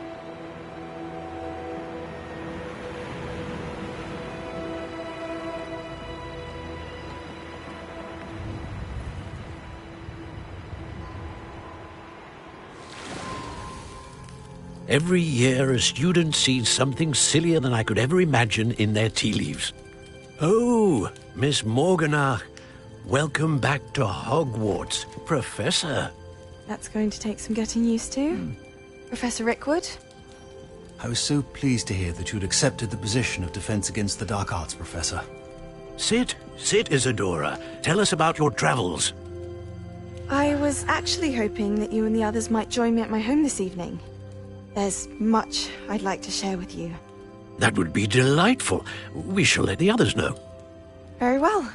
Every year, a student sees something sillier than I could ever imagine in their tea leaves. Oh, Miss Morganach, welcome back to Hogwarts, Professor. That's going to take some getting used to. Professor Rickwood? I was so pleased to hear that you'd accepted the position of Defense Against the Dark Arts, Professor. Sit, Isadora. Tell us about your travels. I was actually hoping that you and the others might join me at my home this evening. There's much I'd like to share with you. That would be delightful. We shall let the others know. Very well.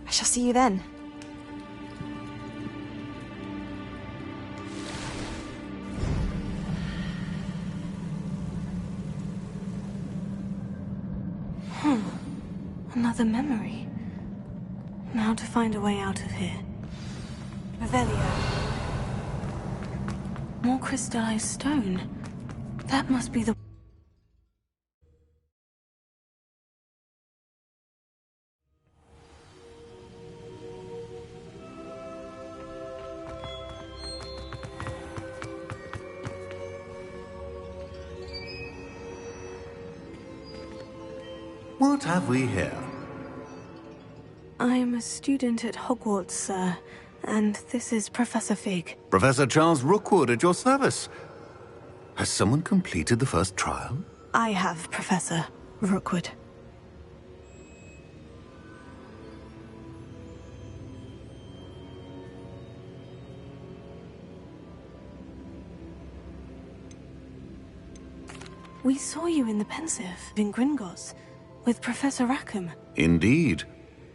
I shall see you then. Another memory. Now to find a way out of here. Revelio. More crystallized stone. That must be the... What have we here? I'm a student at Hogwarts, sir. And this is Professor Fig. Professor Charles Rookwood at your service. Has someone completed the first trial? I have, Professor Rookwood. We saw you in the Pensive, in Gringotts, with Professor Rackham. Indeed.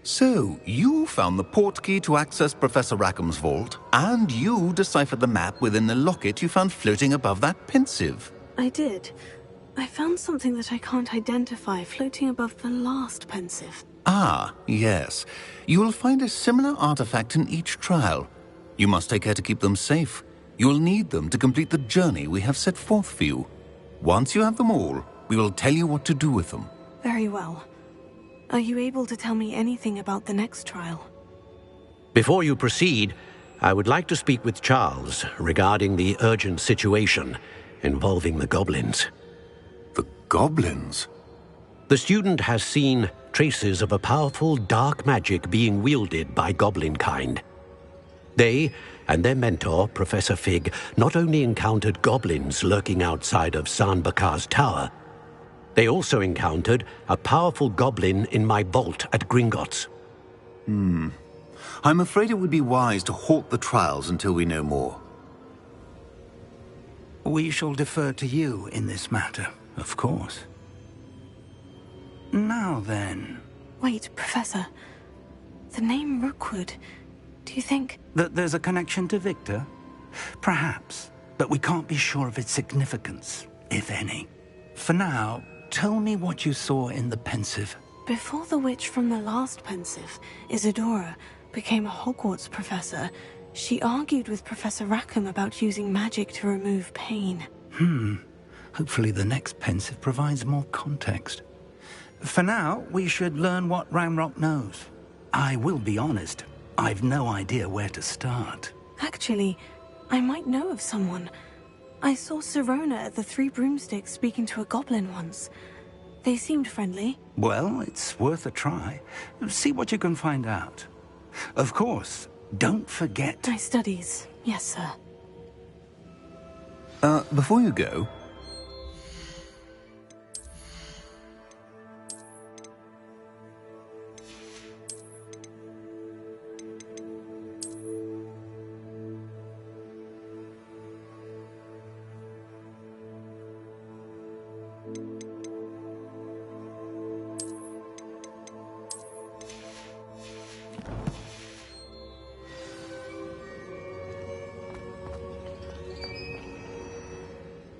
So, you found the portkey to access Professor Rackham's vault, and you deciphered the map within the locket you found floating above that Pensive. I did. I found something that I can't identify floating above the last Pensive. Ah, yes. You will find a similar artifact in each trial. You must take care to keep them safe. You will need them to complete the journey we have set forth for you. Once you have them all, we will tell you what to do with them. Very well. Are you able to tell me anything about the next trial? Before you proceed, I would like to speak with Charles regarding the urgent situation involving the goblins. The goblins? The student has seen traces of a powerful dark magic being wielded by goblin kind. They and their mentor, Professor Fig, not only encountered goblins lurking outside of San Bakar's tower, they also encountered a powerful goblin in my vault at Gringotts. I'm afraid it would be wise to halt the trials until we know more. We shall defer to you in this matter, of course. Now then... Wait, Professor. The name Rookwood. Do you think... that there's a connection to Victor? Perhaps, but we can't be sure of its significance, if any. For now, tell me what you saw in the Pensive. Before the witch from the last Pensive, Isadora, became a Hogwarts professor, she argued with Professor Rackham about using magic to remove pain. Hopefully the next Pensive provides more context. For now, we should learn what Ranrock knows. I will be honest, I've no idea where to start. Actually, I might know of someone. I saw Sirona at the Three Broomsticks speaking to a goblin once. They seemed friendly. Well, it's worth a try. See what you can find out. Of course, don't forget... My studies, yes, sir. Before you go...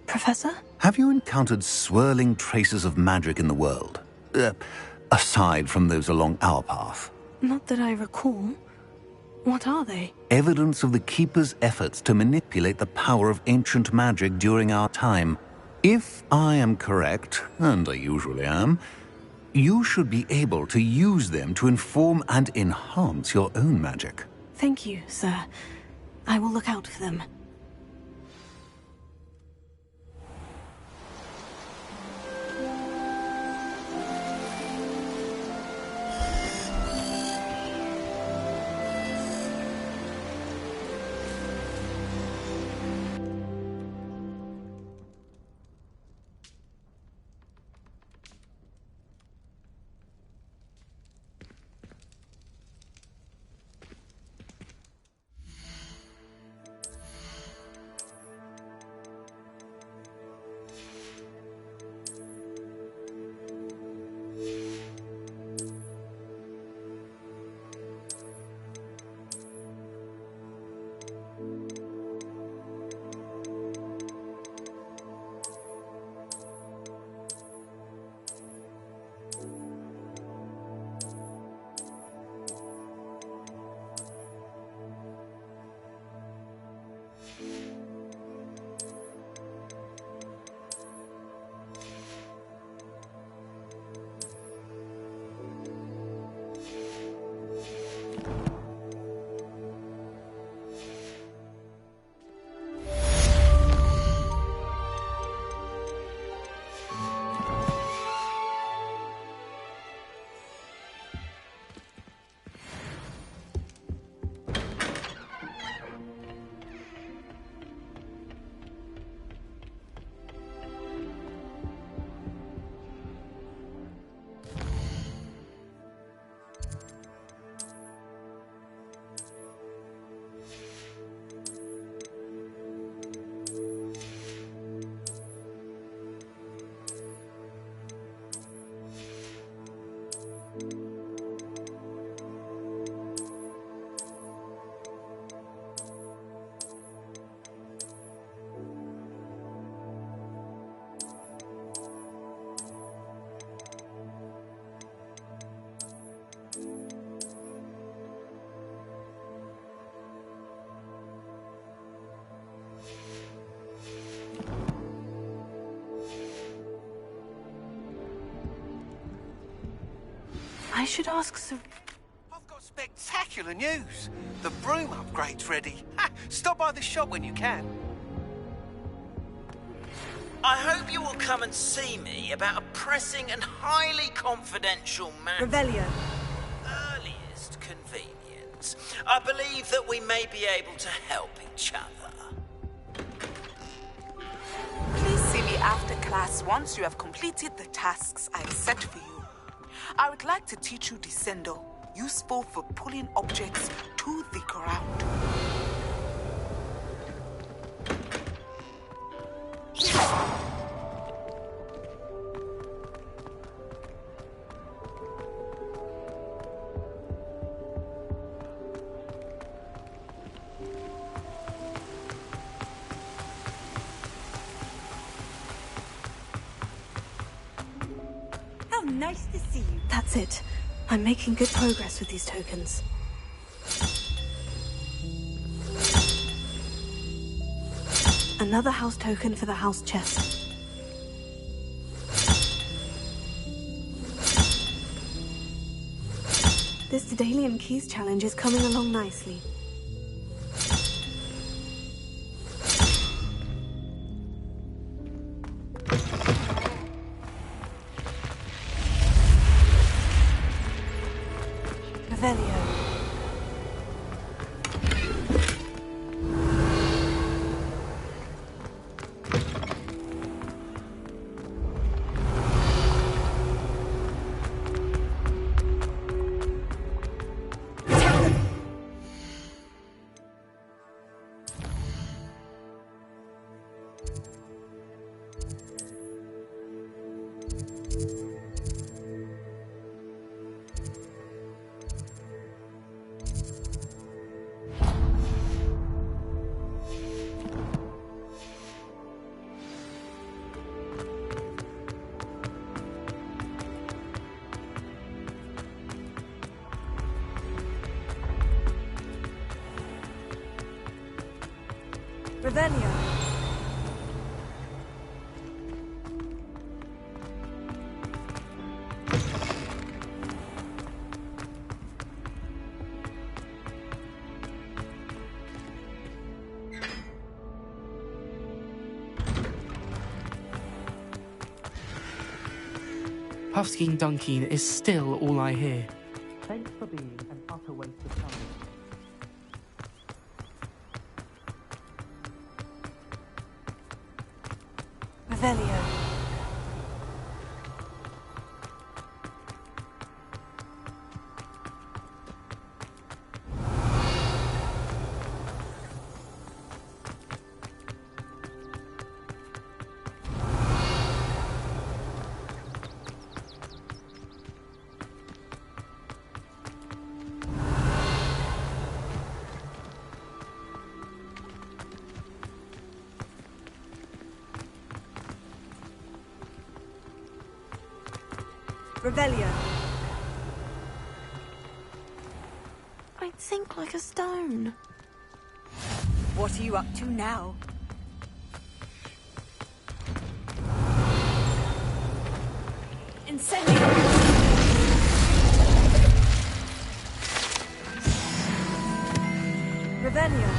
Professor? Have you encountered swirling traces of magic in the world? Aside from those along our path? Not that I recall. What are they? Evidence of the Keeper's efforts to manipulate the power of ancient magic during our time. If I am correct, and I usually am, you should be able to use them to inform and enhance your own magic. Thank you, sir. I will look out for them. I should ask Sir... I've got spectacular news. The broom upgrade's ready. Ha! Stop by the shop when you can. I hope you will come and see me about a pressing and highly confidential matter. Revelio. Earliest convenience. I believe that we may be able to help each other. Please see me after class once you have completed the tasks I've set for you. I would like to teach you Descendo, useful for pulling objects to the ground. How nice to see you. That's it. I'm making good progress with these tokens. Another house token for the house chest. This Daedalian Keys challenge is coming along nicely. Revelio. Revelio. Puffskein Dunkeen is still all I hear. Thanks for being an utter waste of time. Revelio. Revelio. I'd sink like a stone. What are you up to now? Incendio! Revelio.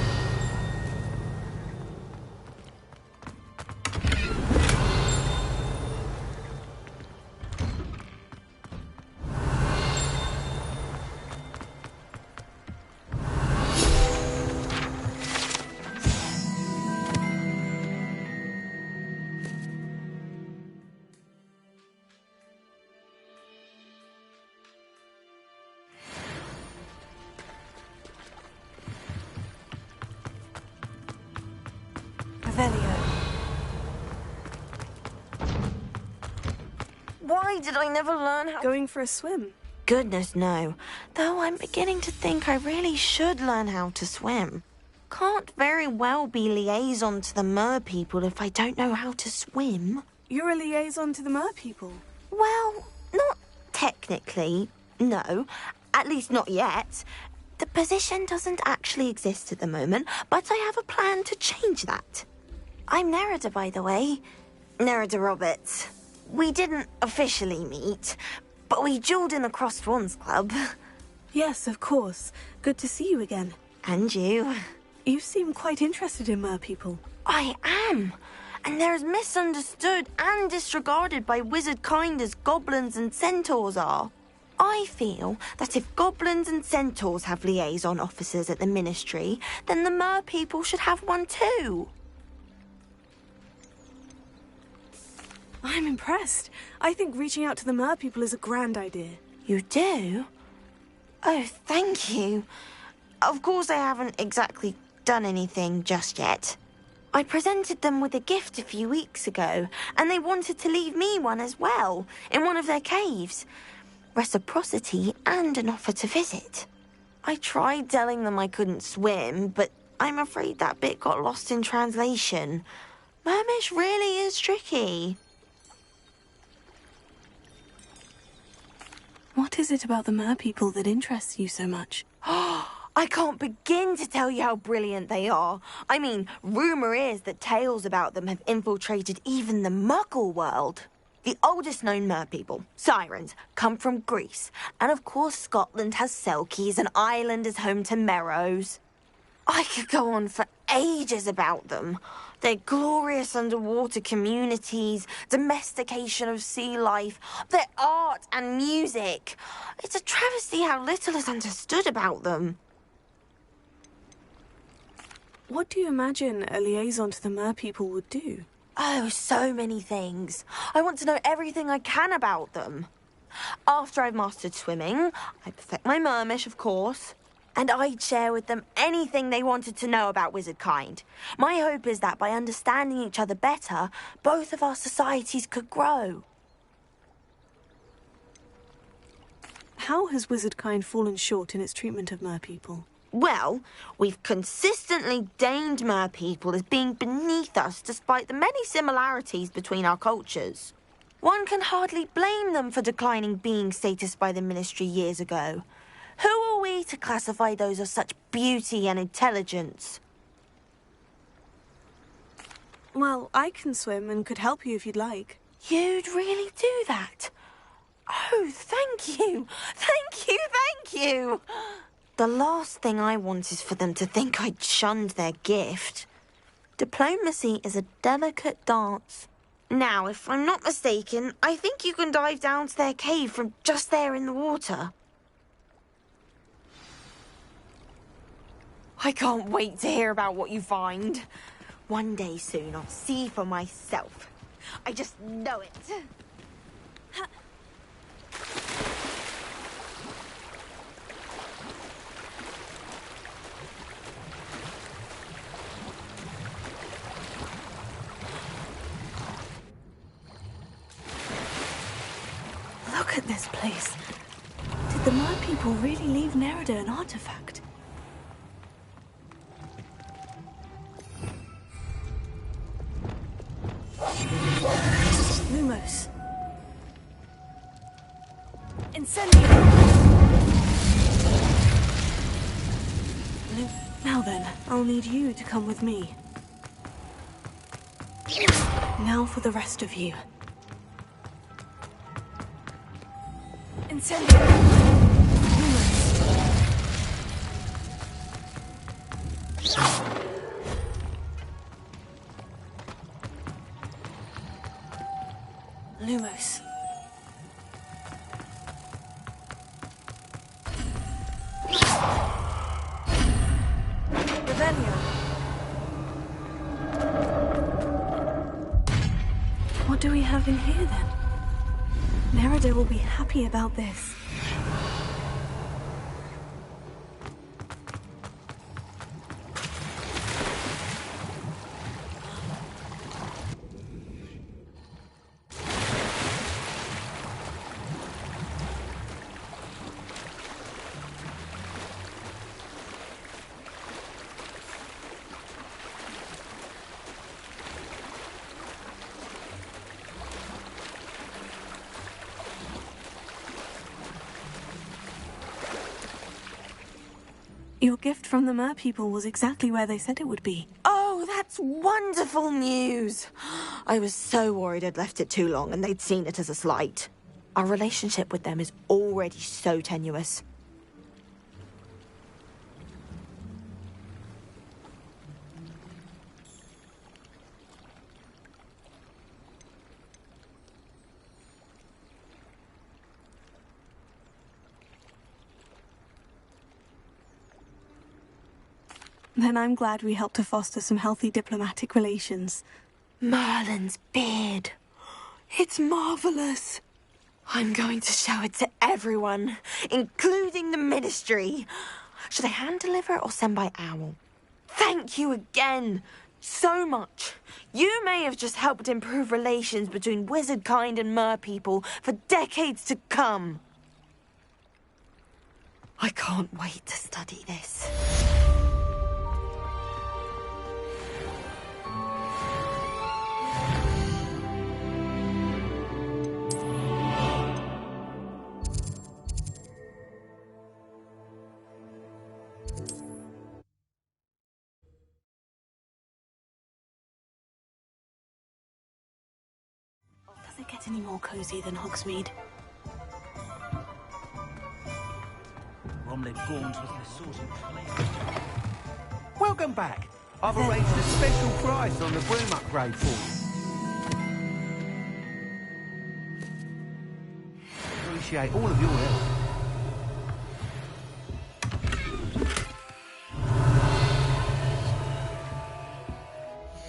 Why did I never learn how... Going for a swim? Goodness, no. Though I'm beginning to think I really should learn how to swim. Can't very well be liaison to the mer people if I don't know how to swim. You're a liaison to the mer people? Well, not technically, no. At least not yet. The position doesn't actually exist at the moment, but I have a plan to change that. I'm Nerida, by the way. Nerida Roberts. We didn't officially meet, But we jawed in the Crossed Swans Club. Yes, of course. Good to see you again. And you. You seem quite interested in merpeople. I am. And they're as misunderstood and disregarded by wizard kind as goblins and centaurs are. I feel that if goblins and centaurs have liaison officers at the Ministry, then the merpeople should have one too. I'm impressed. I think reaching out to the merpeople is a grand idea. You do? Oh, thank you. Of course I haven't exactly done anything just yet. I presented them with a gift a few weeks ago, and they wanted to leave me one as well, in one of their caves. Reciprocity and an offer to visit. I tried telling them I couldn't swim, but I'm afraid that bit got lost in translation. Mermish really is tricky. What is it about the merpeople that interests you so much? I can't begin to tell you how brilliant they are. I mean, rumour is that tales about them have infiltrated even the Muggle world. The oldest known merpeople, sirens, come from Greece. And of course Scotland has Selkies and Ireland is home to Merrows. I could go on for ages about them. Their glorious underwater communities, domestication of sea life, their art and music. It's a travesty how little is understood about them. What do you imagine a liaison to the merpeople would do? Oh, so many things. I want to know everything I can about them. After I've mastered swimming, I perfect my mermish, of course. And I'd share with them anything they wanted to know about wizard kind. My hope is that by understanding each other better, both of our societies could grow. How has wizard kind fallen short in its treatment of merpeople? Well, we've consistently deigned merpeople as being beneath us despite the many similarities between our cultures. One can hardly blame them for declining being status by the Ministry years ago. Who are we to classify those of such beauty and intelligence? Well, I can swim and could help you if you'd like. You'd really do that? Oh, thank you! Thank you, thank you! The last thing I want is for them to think I'd shunned their gift. Diplomacy is a delicate dance. Now, if I'm not mistaken, I think you can dive down to their cave from just there in the water. I can't wait to hear about what you find. One day soon, I'll see for myself. I just know it. Look at this place. Did the merpeople really leave Nerida an artifact? Lumos. Incendio! Now then, I'll need you to come with me. Now for the rest of you. Incendio! Lumos. Revelio. What do we have in here then? Nerida will be happy about this. Your gift from the merpeople was exactly where they said it would be. Oh, that's wonderful news. I was so worried I'd left it too long and they'd seen it as a slight. Our relationship with them is already so tenuous. Then I'm glad we helped to foster some healthy diplomatic relations. Merlin's beard. It's marvelous. I'm going to show it to everyone, including the Ministry. Should I hand deliver or send by owl? Thank you again. So much. You may have just helped improve relations between wizard kind and mer people for decades to come. I can't wait to study this. Does it get any more cozy than Hogsmeade? Welcome back. I've arranged a special price on the broom upgrade for you. Appreciate all of your help.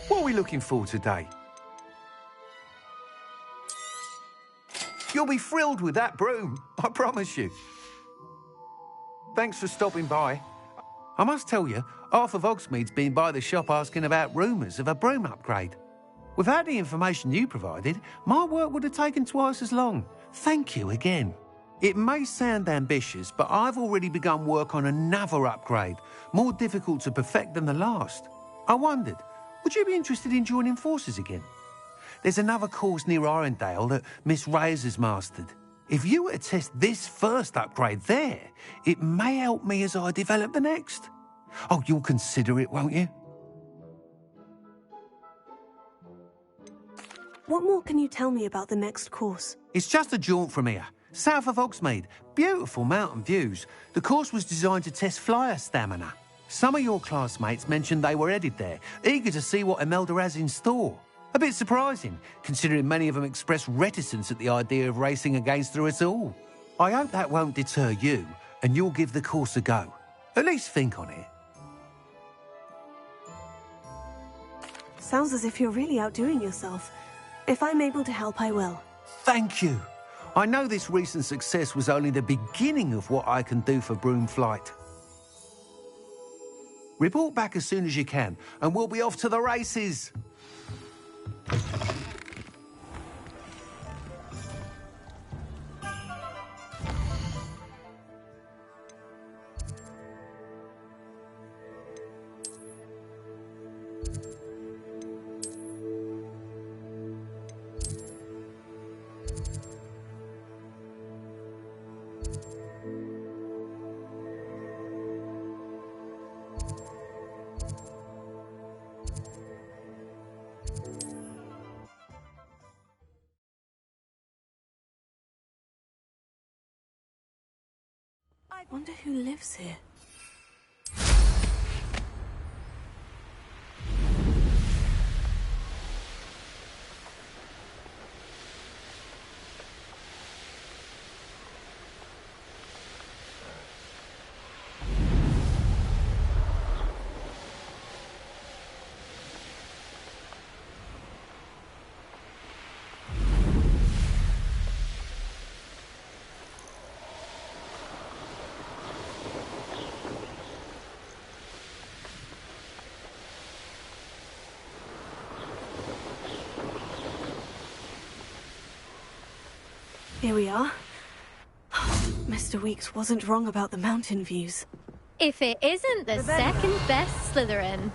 What are we looking for today? You'll be thrilled with that broom, I promise you. Thanks for stopping by. I must tell you, half of Hogsmeade's been by the shop asking about rumours of a broom upgrade. Without the information you provided, my work would have taken twice as long. Thank you again. It may sound ambitious, but I've already begun work on another upgrade, more difficult to perfect than the last. I wondered, would you be interested in joining forces again? There's another course near Arendelle that Miss Reyes has mastered. If you were to test this first upgrade there, it may help me as I develop the next. Oh, you'll consider it, won't you? What more can you tell me about the next course? It's just a jaunt from here, south of Hogsmeade. Beautiful mountain views. The course was designed to test flyer stamina. Some of your classmates mentioned they were headed there, eager to see what Imelda has in store. A bit surprising, considering many of them expressed reticence at the idea of racing against her at all. I hope that won't deter you, and you'll give the course a go. At least think on it. Sounds as if you're really outdoing yourself. If I'm able to help, I will. Thank you. I know this recent success was only the beginning of what I can do for broom flight. Report back as soon as you can, and we'll be off to the races. I wonder who lives here. Here we are. Mr. Weeks wasn't wrong about the mountain views. If it isn't the second best Slytherin.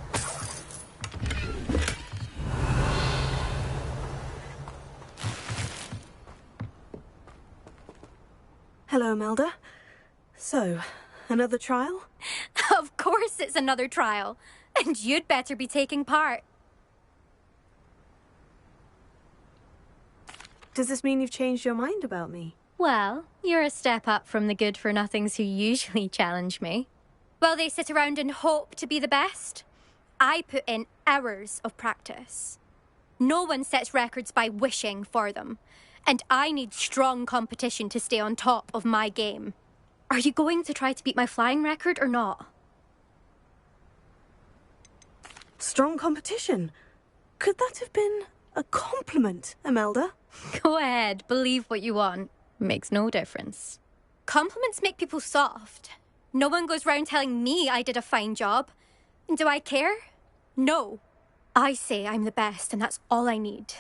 Hello, Imelda. So, another trial? Of course it's another trial. And you'd better be taking part. Does this mean you've changed your mind about me? Well, you're a step up from the good-for-nothings who usually challenge me. While they sit around and hope to be the best, I put in hours of practice. No one sets records by wishing for them, and I need strong competition to stay on top of my game. Are you going to try to beat my flying record or not? Strong competition? Could that have been a compliment, Imelda? Go ahead, believe what you want. Makes no difference. Compliments make people soft. No one goes round telling me I did a fine job. Do I care? No. I say I'm the best, and that's all I need.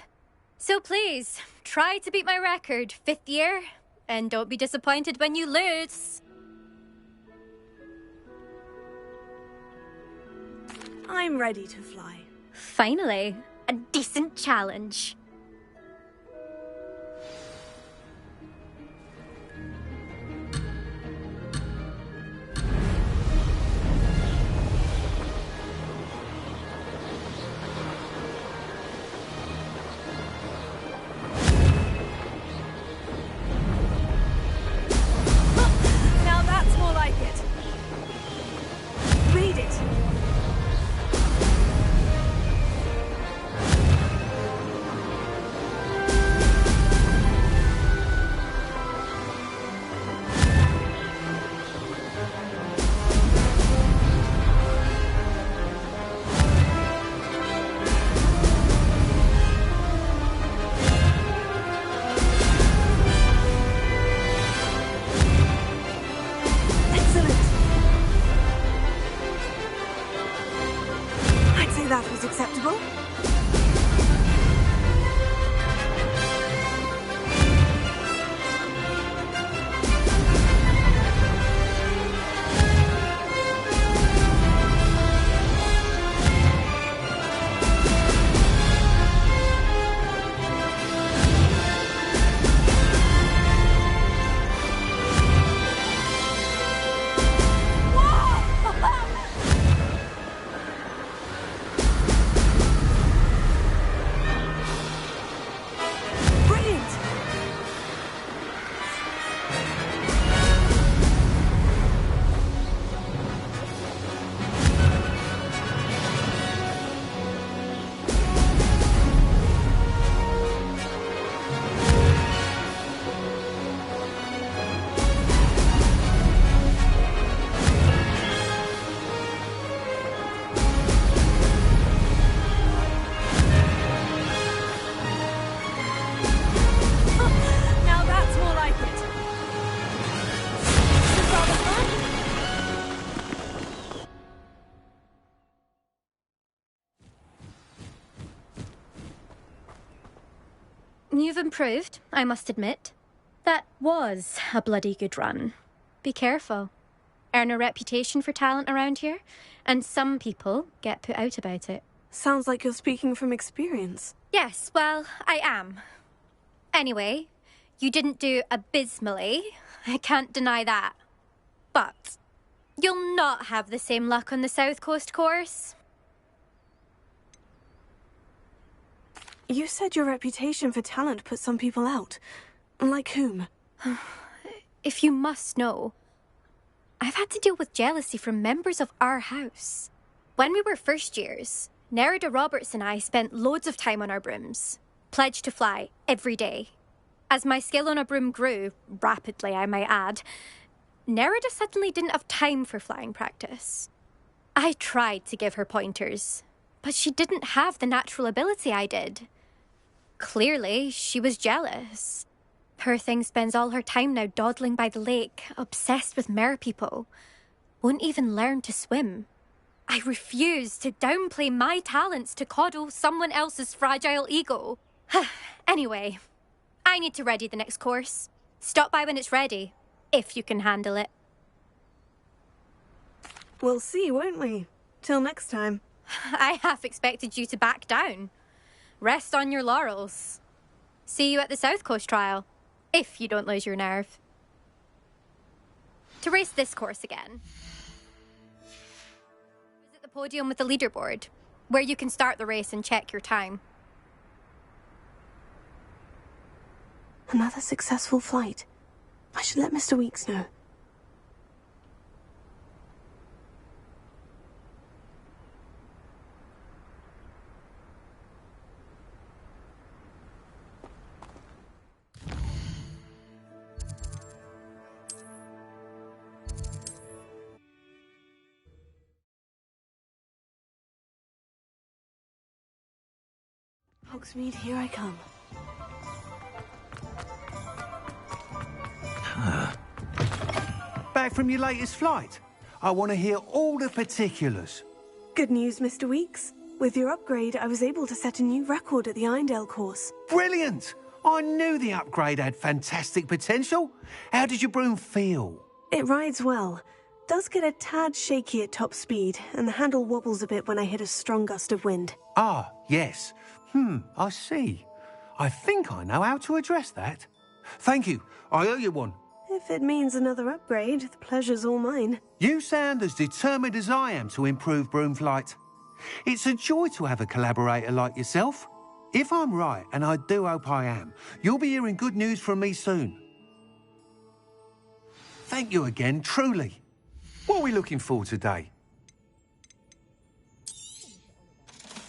So please, try to beat my record, 5th year, and don't be disappointed when you lose. I'm ready to fly. Finally, a decent challenge. Now that's more like it. Read it. That was acceptable. You've improved, I must admit. That was a bloody good run. Be careful. Earn a reputation for talent around here, and some people get put out about it. Sounds like you're speaking from experience. Yes, well, I am. Anyway, you didn't do abysmally. I can't deny that. But you'll not have the same luck on the South Coast course. You said your reputation for talent put some people out. Like whom? If you must know, I've had to deal with jealousy from members of our house. When we were first years, Nerida Roberts and I spent loads of time on our brooms, pledged to fly every day. As my skill on a broom grew, rapidly I might add, Nerida suddenly didn't have time for flying practice. I tried to give her pointers, but she didn't have the natural ability I did. Clearly, she was jealous. Poor thing spends all her time now dawdling by the lake, obsessed with merpeople. Won't even learn to swim. I refuse to downplay my talents to coddle someone else's fragile ego. Anyway, I need to ready the next course. Stop by when it's ready, if you can handle it. We'll see, won't we? Till next time. I half expected you to back down. Rest on your laurels. See you at the South Coast trial, if you don't lose your nerve. To race this course again, visit the podium with the leaderboard, where you can start the race and check your time. Another successful flight. I should let Mr. Weeks know. Hogsmeade, here I come. Back from your latest flight? I want to hear all the particulars. Good news, Mr. Weeks. With your upgrade, I was able to set a new record at the Irondale course. Brilliant! I knew the upgrade had fantastic potential. How did your broom feel? It rides well. Does get a tad shaky at top speed, and the handle wobbles a bit when I hit a strong gust of wind. Ah, yes. I see. I think I know how to address that. Thank you. I owe you one. If it means another upgrade, the pleasure's all mine. You sound as determined as I am to improve broom flight. It's a joy to have a collaborator like yourself. If I'm right, and I do hope I am, you'll be hearing good news from me soon. Thank you again, truly. What are we looking for today?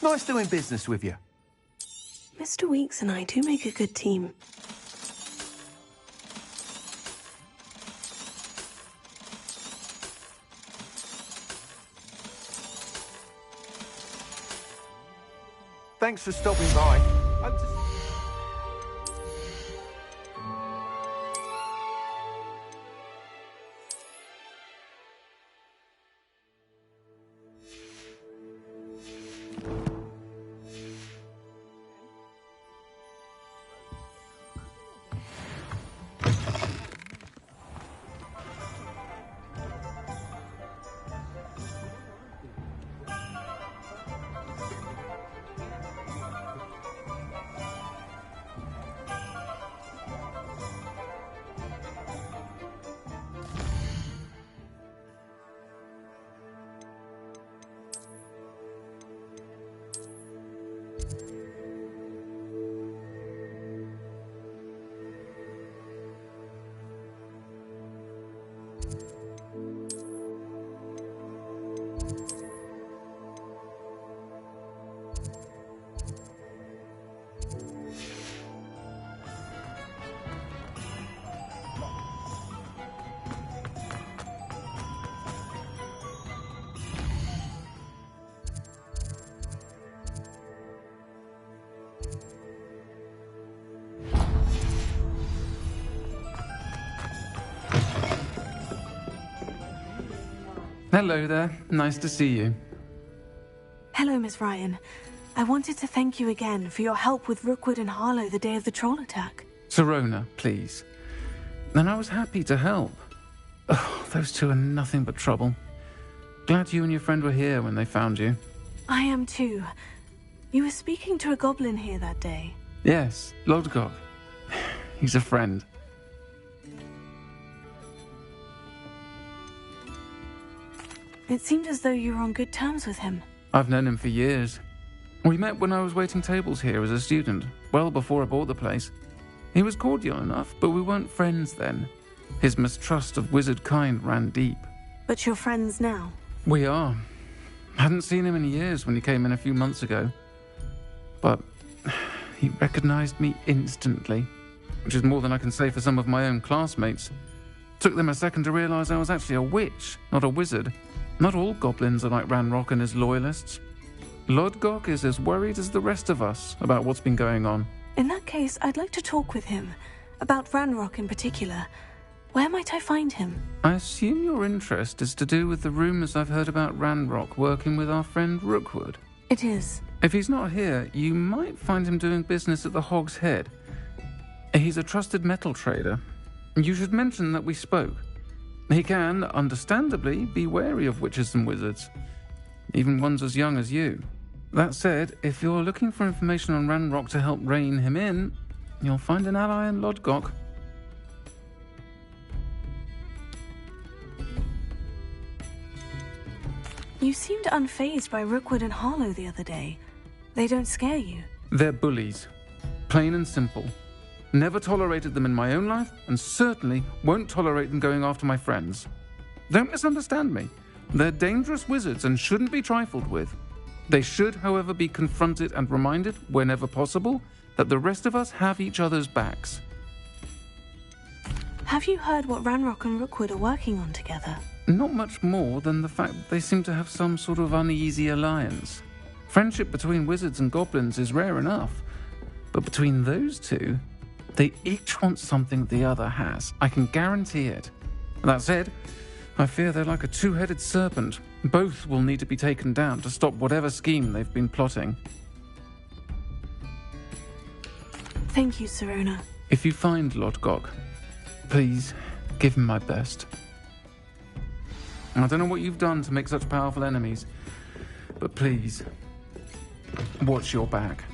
Nice doing business with you. Mr. Weeks and I do make a good team. Thanks for stopping by. Hope to... Hello there. Nice to see you. Hello, Miss Ryan. I wanted to thank you again for your help with Rookwood and Harlow the day of the troll attack. Serona, please. And I was happy to help. Oh, those two are nothing but trouble. Glad you and your friend were here when they found you. I am too. You were speaking to a goblin here that day. Yes, Lodgok. He's a friend. It seemed as though you were on good terms with him. I've known him for years. We met when I was waiting tables here as a student, well before I bought the place. He was cordial enough, but we weren't friends then. His mistrust of wizard kind ran deep. But you're friends now? We are. Hadn't seen him in years when he came in a few months ago. But he recognized me instantly, which is more than I can say for some of my own classmates. Took them a second to realize I was actually a witch, not a wizard. Not all goblins are like Ranrock and his loyalists. Lodgok is as worried as the rest of us about what's been going on. In that case, I'd like to talk with him. About Ranrock in particular. Where might I find him? I assume your interest is to do with the rumors I've heard about Ranrock working with our friend Rookwood. It is. If he's not here, you might find him doing business at the Hog's Head. He's a trusted metal trader. You should mention that we spoke. He can, understandably, be wary of witches and wizards, even ones as young as you. That said, if you're looking for information on Ranrock to help rein him in, you'll find an ally in Lodgok. You seemed unfazed by Rookwood and Harlow the other day. They don't scare you. They're bullies. Plain and simple. Never tolerated them in my own life, and certainly won't tolerate them going after my friends. Don't misunderstand me. They're dangerous wizards and shouldn't be trifled with. They should, however, be confronted and reminded, whenever possible, that the rest of us have each other's backs. Have you heard what Ranrock and Rookwood are working on together? Not much more than the fact that they seem to have some sort of uneasy alliance. Friendship between wizards and goblins is rare enough, but between those two, they each want something the other has. I can guarantee it. That said, I fear they're like a two-headed serpent. Both will need to be taken down to stop whatever scheme they've been plotting. Thank you, Sirona. If you find Lodgok, please give him my best. I don't know what you've done to make such powerful enemies, but please, watch your back.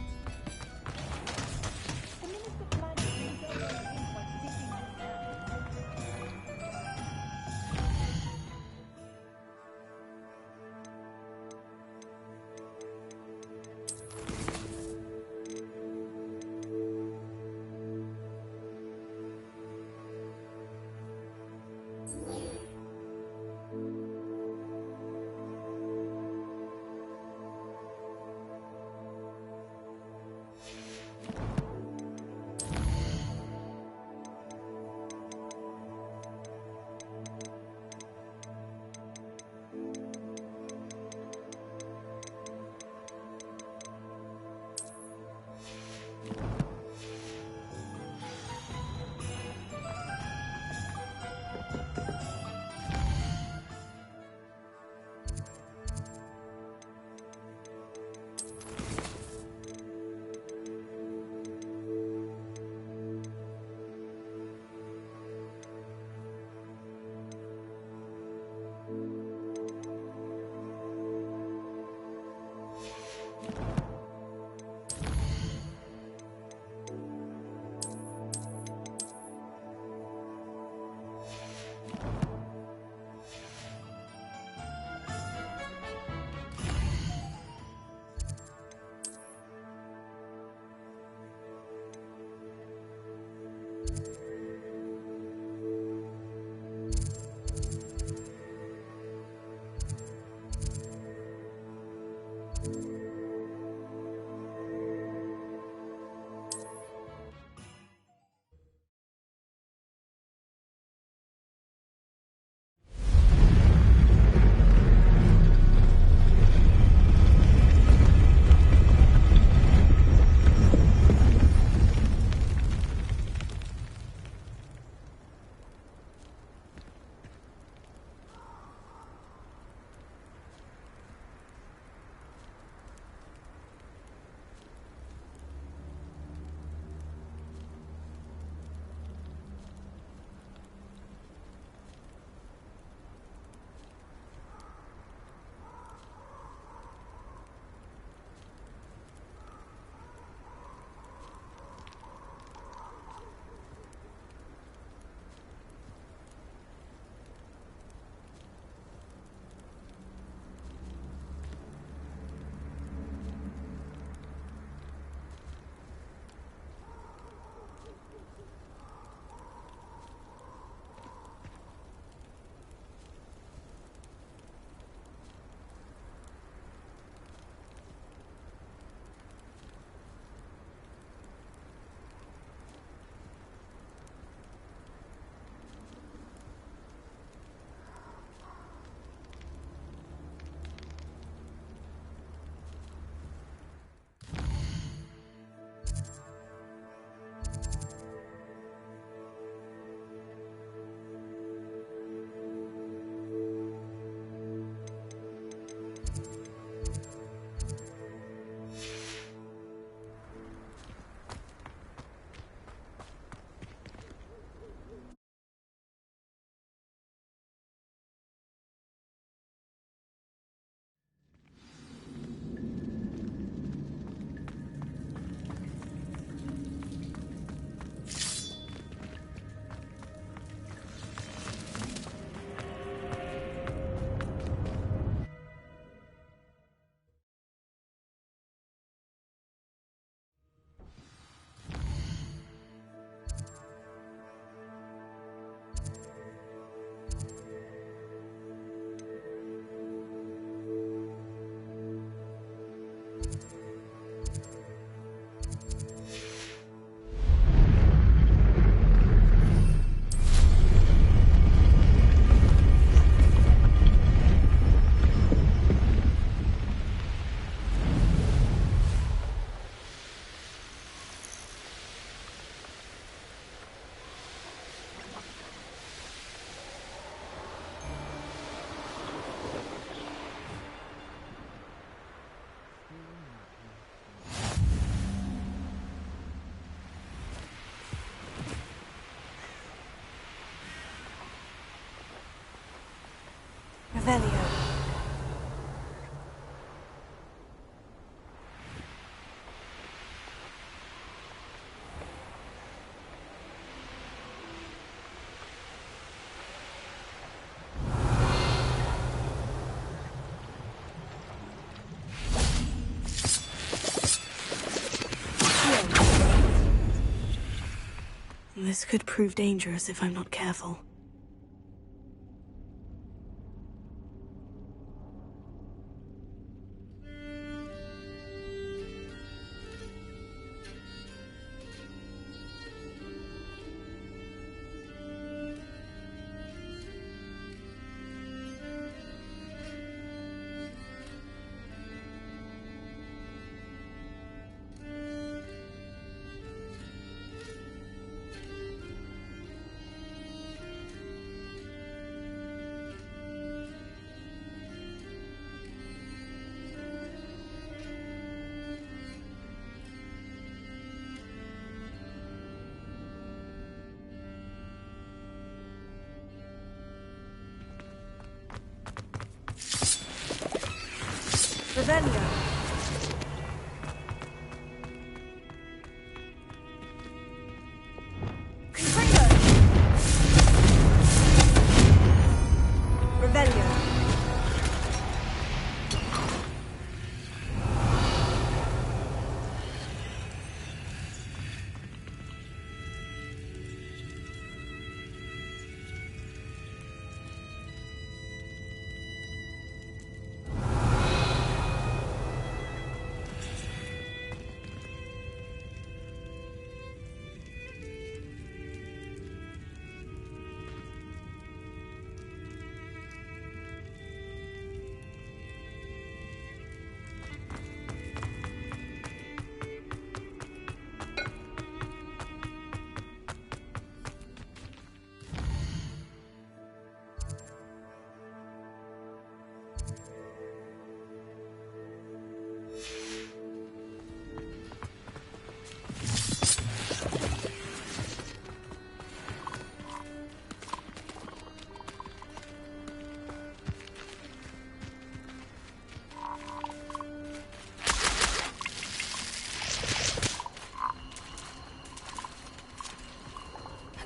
Revelio. This could prove dangerous if I'm not careful. Revelio.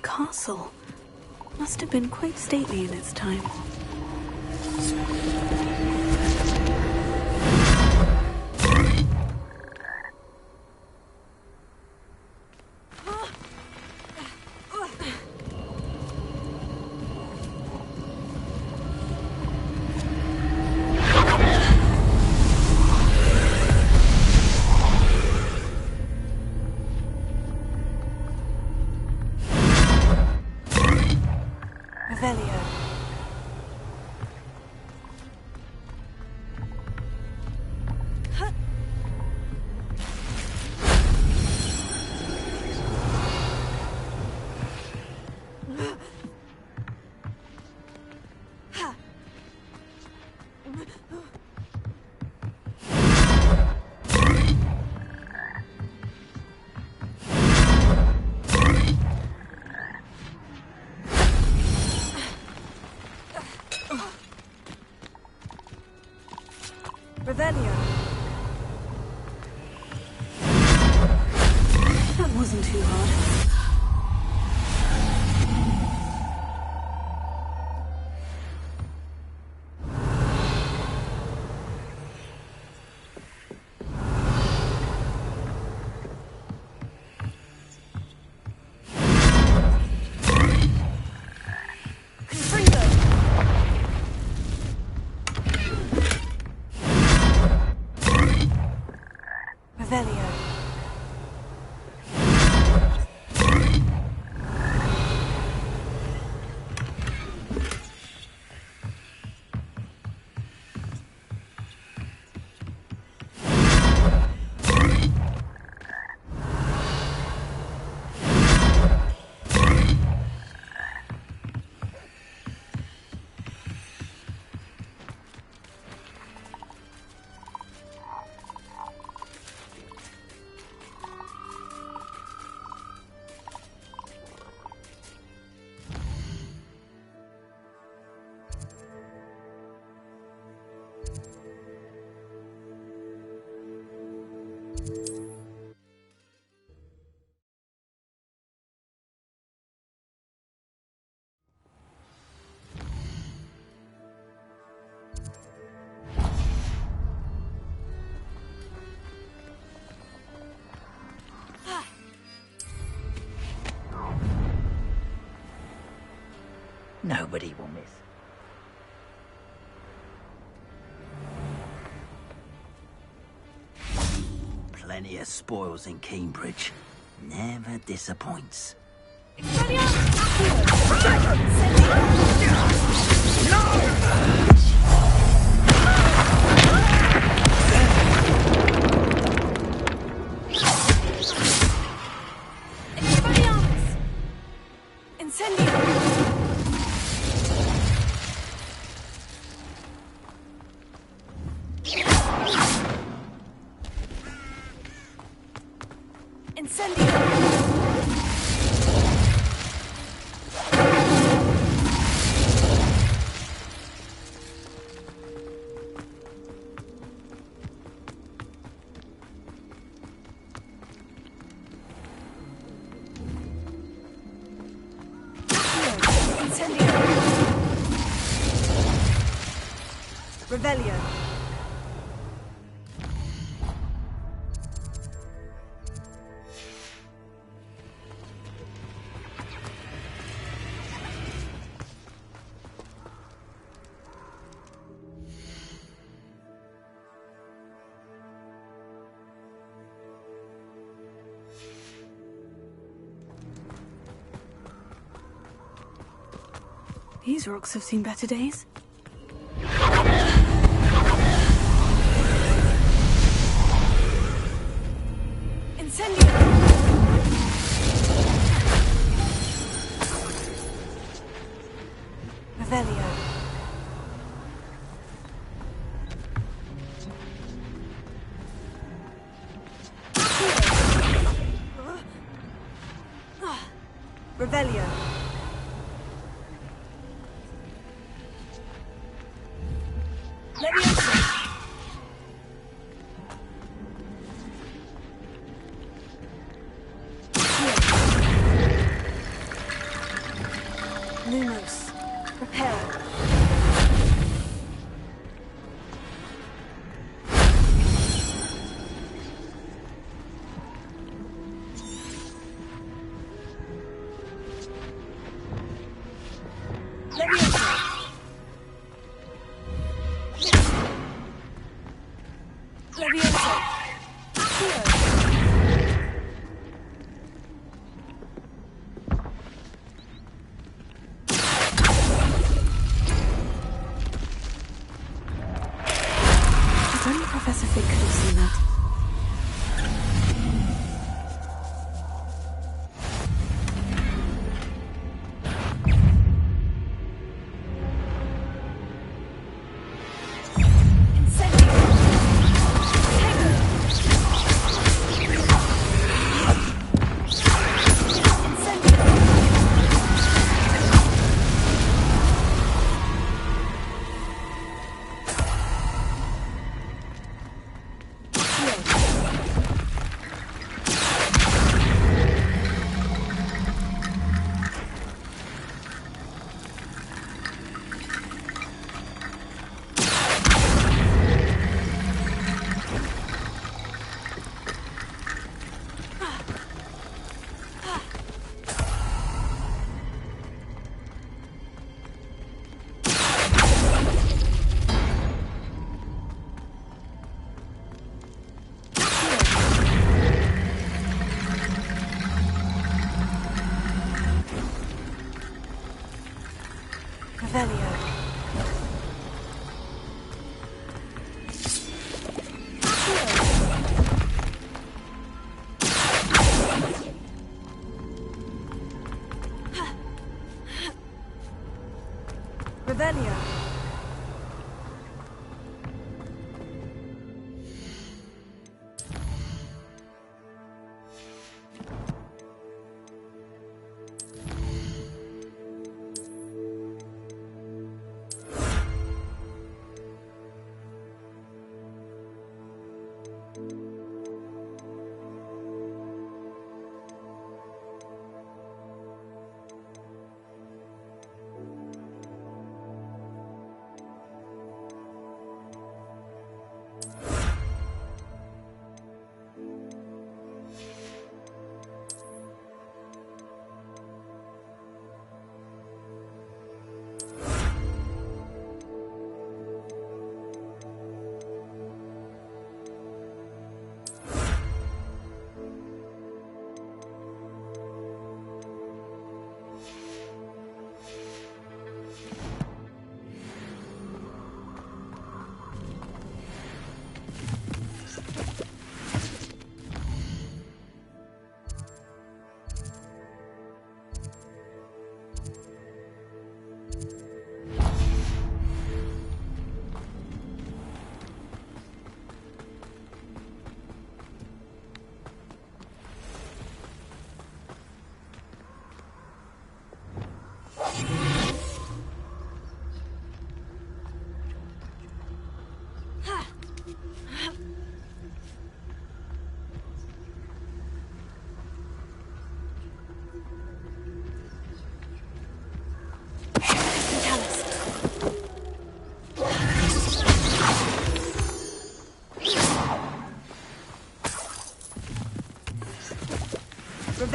Castle. Must have been quite stately in its time. Revelio. That wasn't too hard. Nobody will miss. Plenty of spoils in Cambridge. Never disappoints. Revelio. These rocks have seen better days. Revelio. Revelio. Leviosa. Lumos. Repel. Professor Fig could have seen that. Revelio.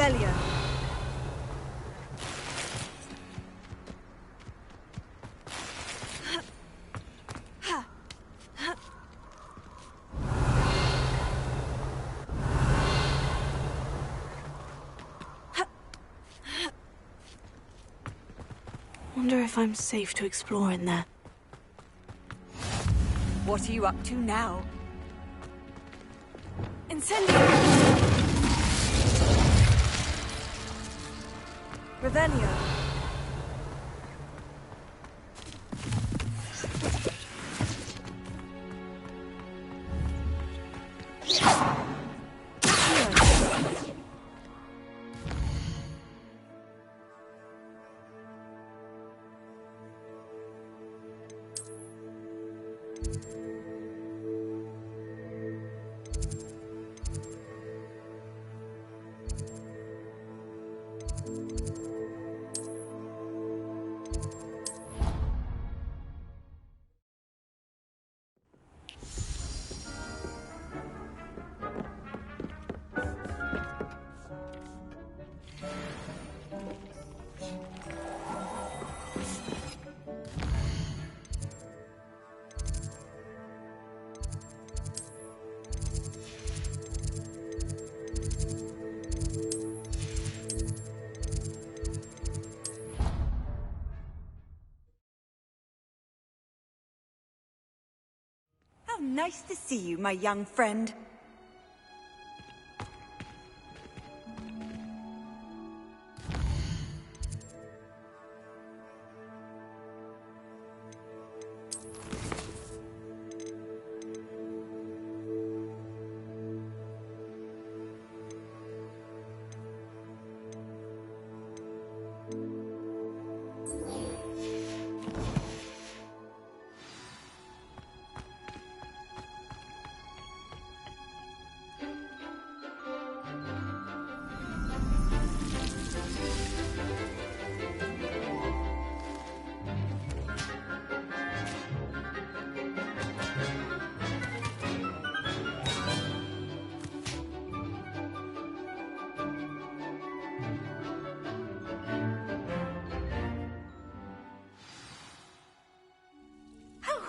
Revelio. Wonder if I'm safe to explore in there. What are you up to now? Incendio! Revelio. How nice to see you, my young friend.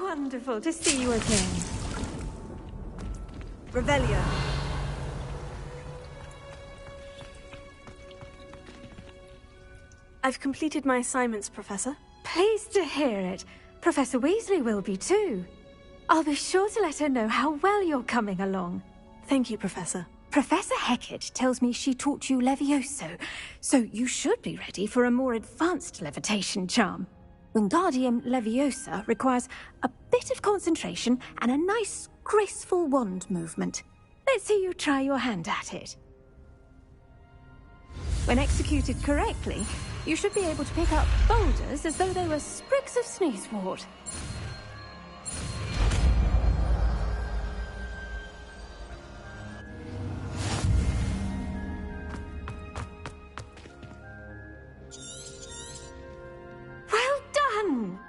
Wonderful to see you again. Revelio. I've completed my assignments, Professor. Pleased to hear it. Professor Weasley will be too. I'll be sure to let her know how well you're coming along. Thank you, Professor. Professor Hecat tells me she taught you Levioso, so you should be ready for a more advanced levitation charm. Wingardium Leviosa requires a bit of concentration and a nice, graceful wand movement. Let's see you try your hand at it. When executed correctly, you should be able to pick up boulders as though they were sprigs of sneezewort. Well done!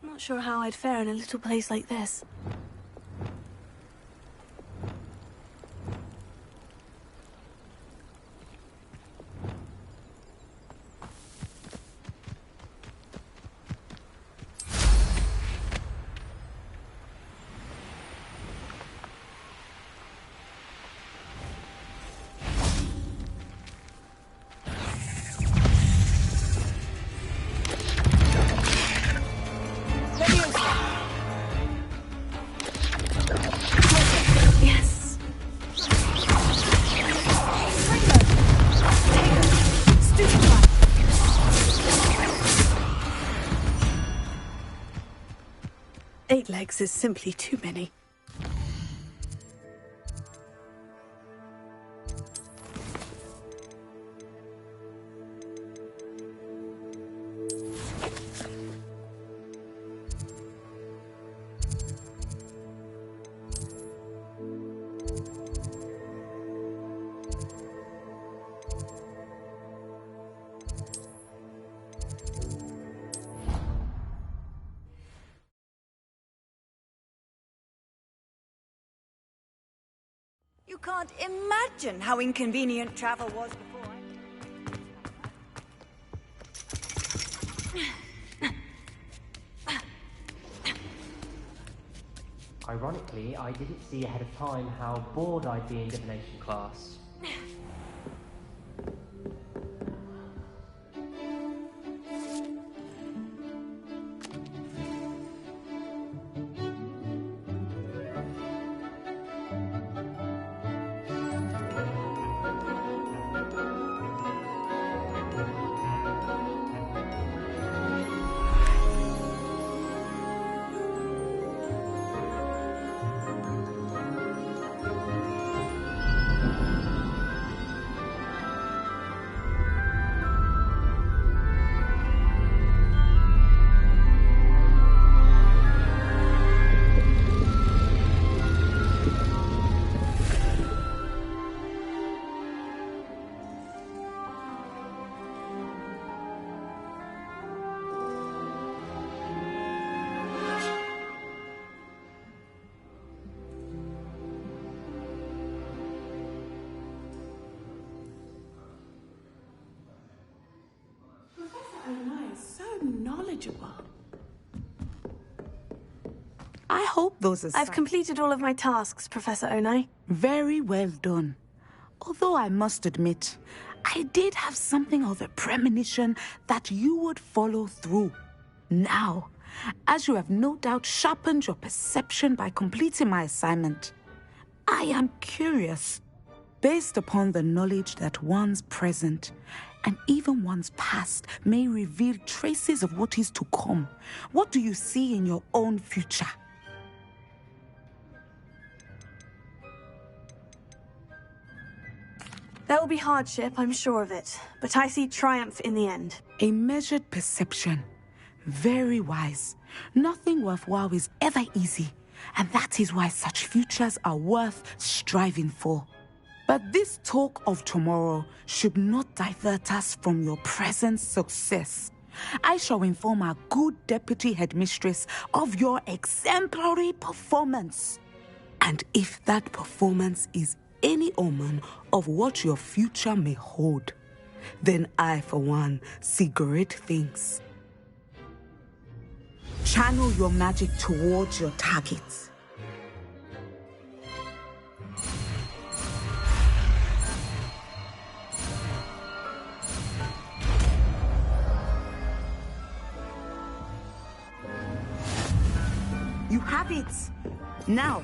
Not sure how I'd fare in a little place like this. Yes. 8 legs is simply too many. You can't imagine how inconvenient travel was before Ironically, I didn't see ahead of time how bored I'd be in divination class. Professor Onai is so knowledgeable. I hope those are... I've completed all of my tasks, Professor Onai. Very well done. Although I must admit, I did have something of a premonition that you would follow through. Now, as you have no doubt sharpened your perception by completing my assignment, I am curious, based upon the knowledge that one's present and even one's past may reveal traces of what is to come. What do you see in your own future? There will be hardship, I'm sure of it, but I see triumph in the end. A measured perception. Very wise. Nothing worthwhile is ever easy, and that is why such futures are worth striving for. But this talk of tomorrow should not divert us from your present success. I shall inform our good deputy headmistress of your exemplary performance. And if that performance is any omen of what your future may hold, then I, for one, see great things. Channel your magic towards your targets. You have it. Now.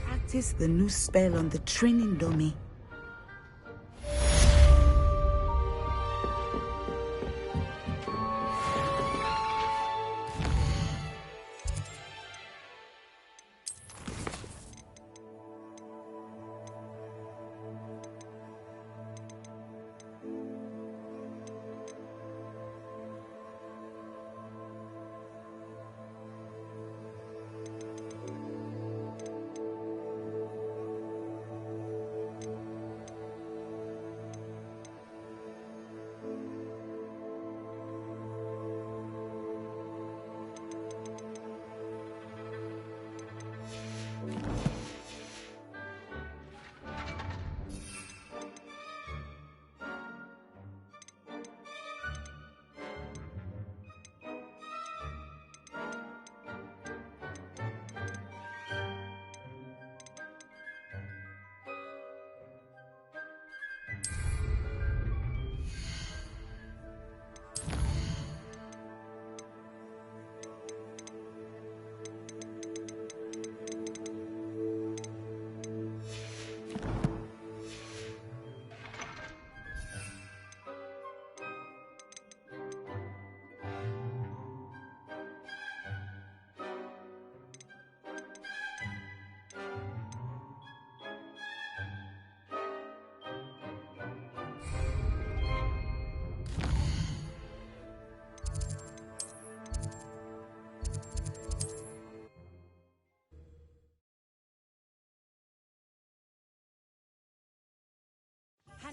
Practice the new spell on the training dummy.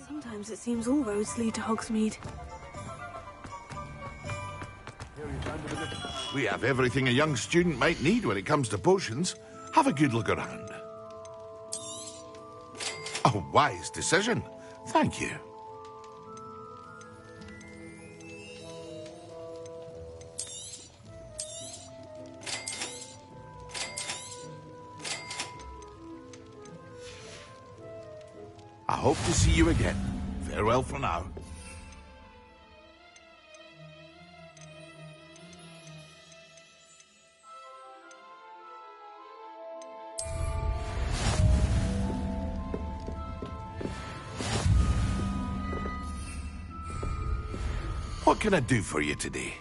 Sometimes it seems all roads lead to Hogsmeade. We have everything a young student might need when it comes to potions. Have a good look around. A wise decision. Thank you. I hope to see you again. Farewell for now. What can I do for you today?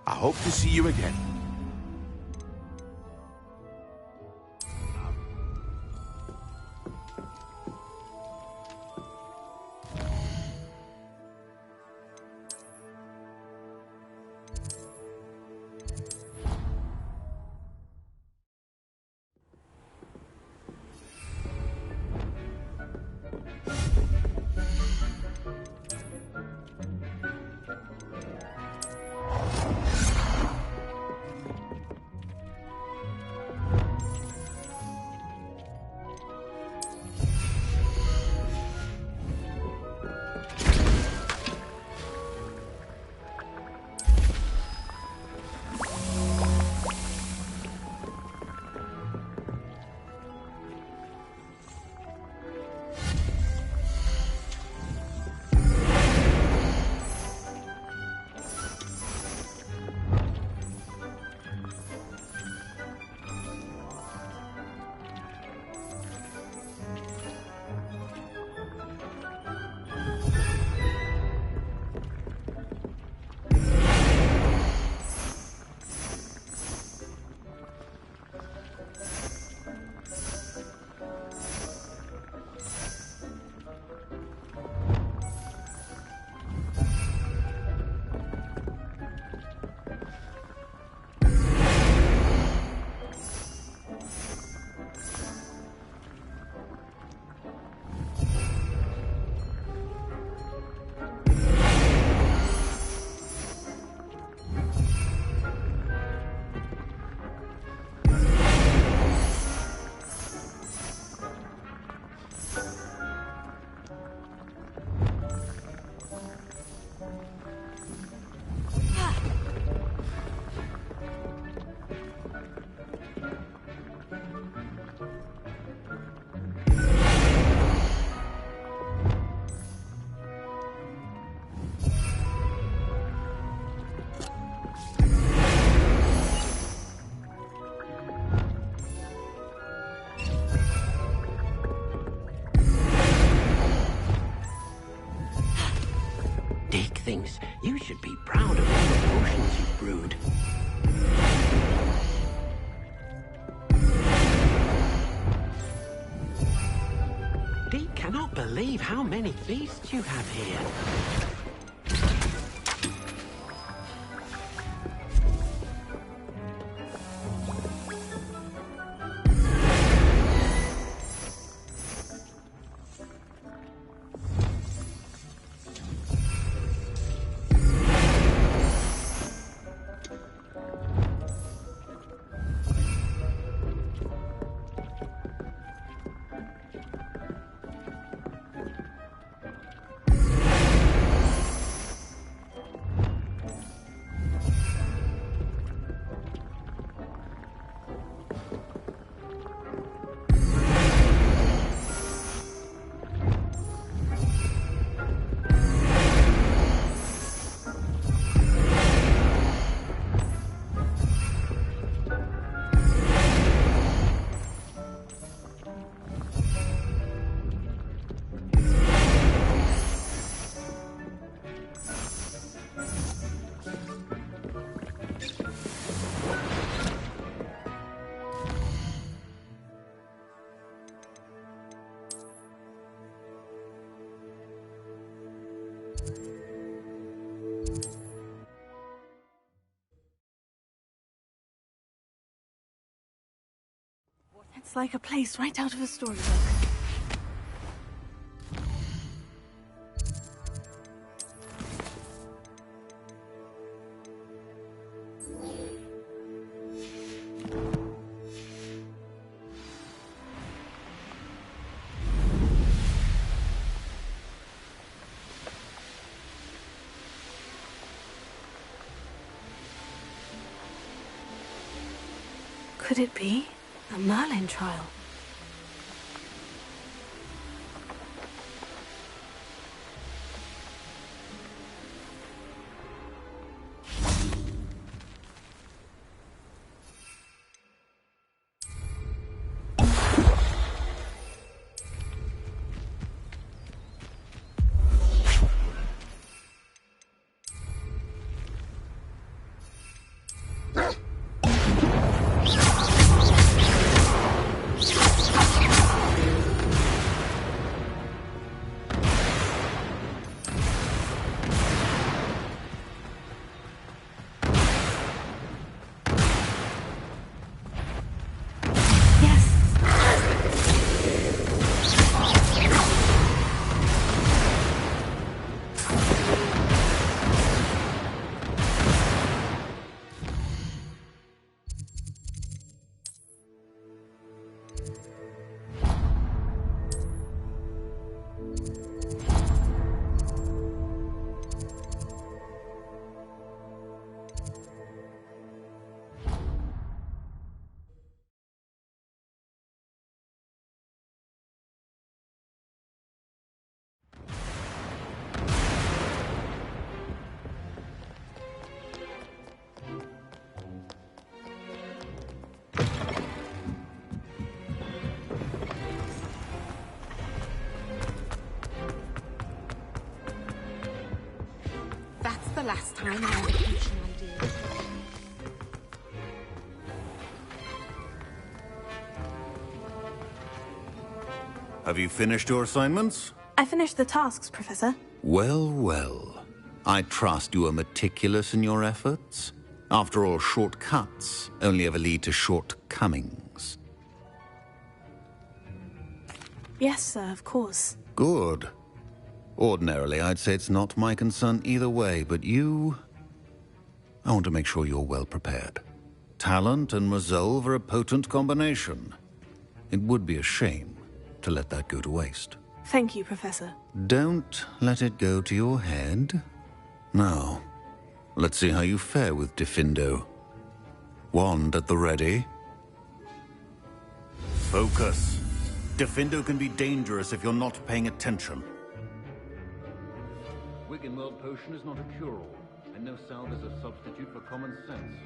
I hope to see you again. things. You should be proud of all the potions you've brewed. Dee cannot believe how many beasts you have here. It's like a place right out of a storybook. Could it be a Merlin trial? That's the last time I ever pitched an idea. Have you finished your assignments? I finished the tasks, Professor. Well, well. I trust you are meticulous in your efforts. After all, shortcuts only ever lead to shortcomings. Yes, sir, of course. Good. Ordinarily, I'd say it's not my concern either way, but you... I want to make sure you're well prepared. Talent and resolve are a potent combination. It would be a shame to let that go to waste. Thank you, Professor. Don't let it go to your head. Now, let's see how you fare with Diffindo. Wand at the ready. Focus. Diffindo can be dangerous if you're not paying attention. Wiggenweld potion is not a cure-all, and no salve is a substitute for common sense.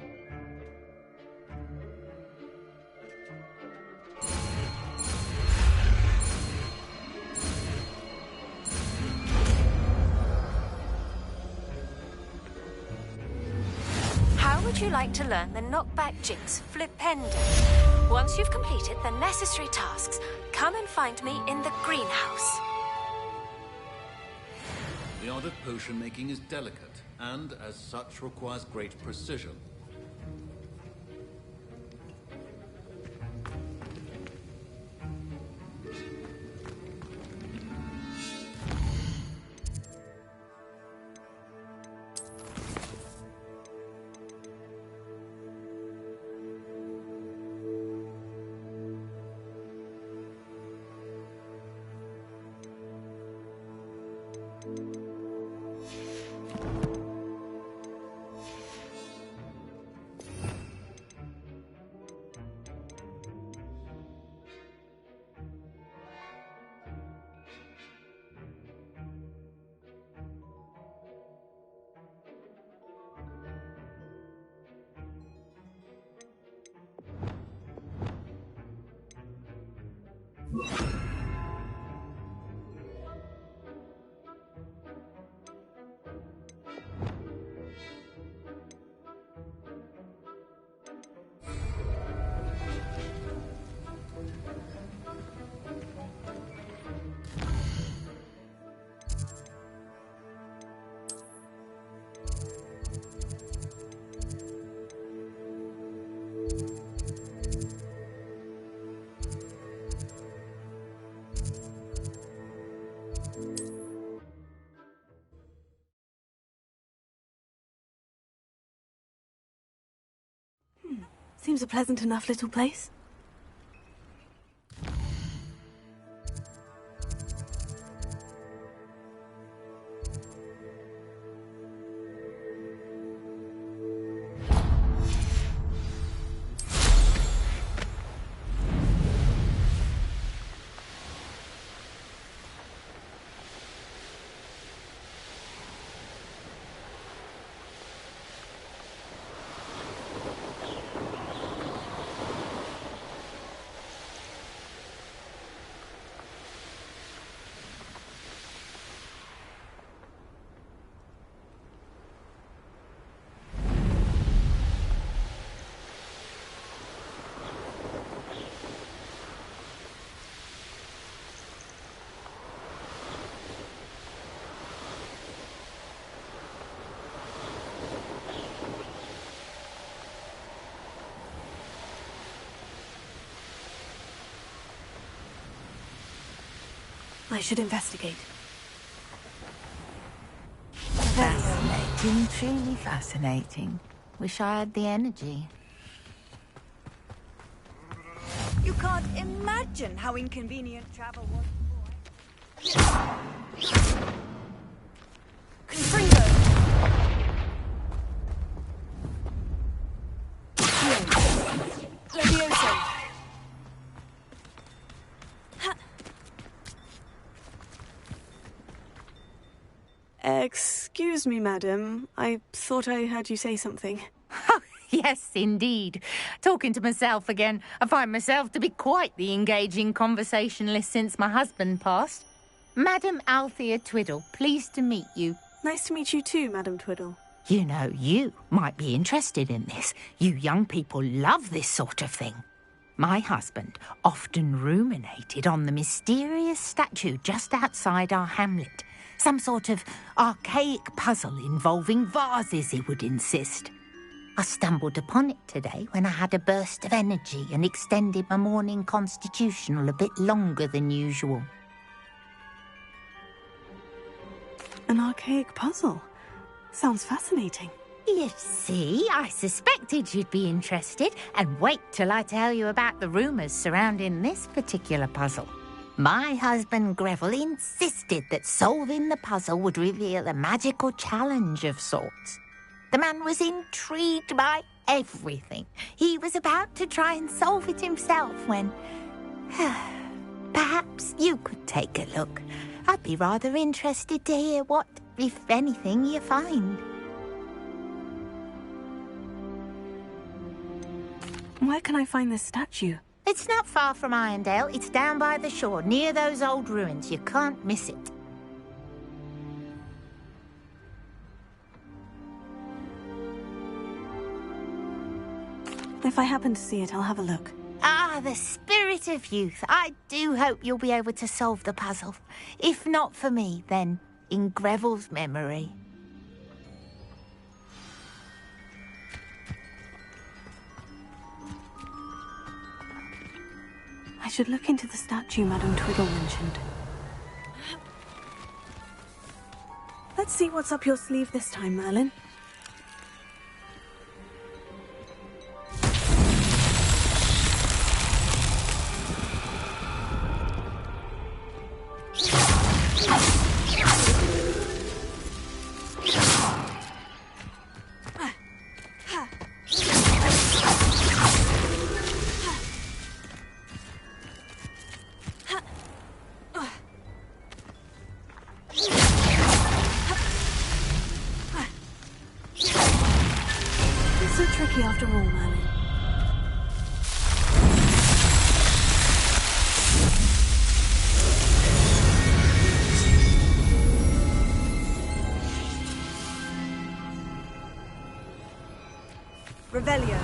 Would you like to learn the knockback jinx flipendo? Once you've completed the necessary tasks, come and find me in the greenhouse. The art of potion making is delicate, and as such requires great precision. Seems a pleasant enough little place. I should investigate. Fascinating, truly fascinating. Wish I had the energy. You can't imagine how inconvenient travel was before. Confringo! Levioso! Excuse me, madam. I thought I heard you say something. Yes, indeed. Talking to myself again. I find myself to be quite the engaging conversationalist since my husband passed. Madam Althea Twiddle, pleased to meet you. Nice to meet you too, Madam Twiddle. You know, you might be interested in this. You young people love this sort of thing. My husband often ruminated on the mysterious statue just outside our hamlet. Some sort of archaic puzzle involving vases, he would insist. I stumbled upon it today when I had a burst of energy and extended my morning constitutional a bit longer than usual. An archaic puzzle? Sounds fascinating. You see, I suspected you'd be interested, and wait till I tell you about the rumours surrounding this particular puzzle. My husband Greville insisted that solving the puzzle would reveal a magical challenge of sorts. The man was intrigued by everything. He was about to try and solve it himself when... Perhaps you could take a look. I'd be rather interested to hear what, if anything, you find. Where can I find this statue? It's not far from Irondale. It's down by the shore, near those old ruins. You can't miss it. If I happen to see it, I'll have a look. Ah, the spirit of youth. I do hope you'll be able to solve the puzzle. If not for me, then in Greville's memory. I should look into the statue Madame Twiddle mentioned. Let's see what's up your sleeve this time, Merlin. So tricky after all, Merlin. Revelio.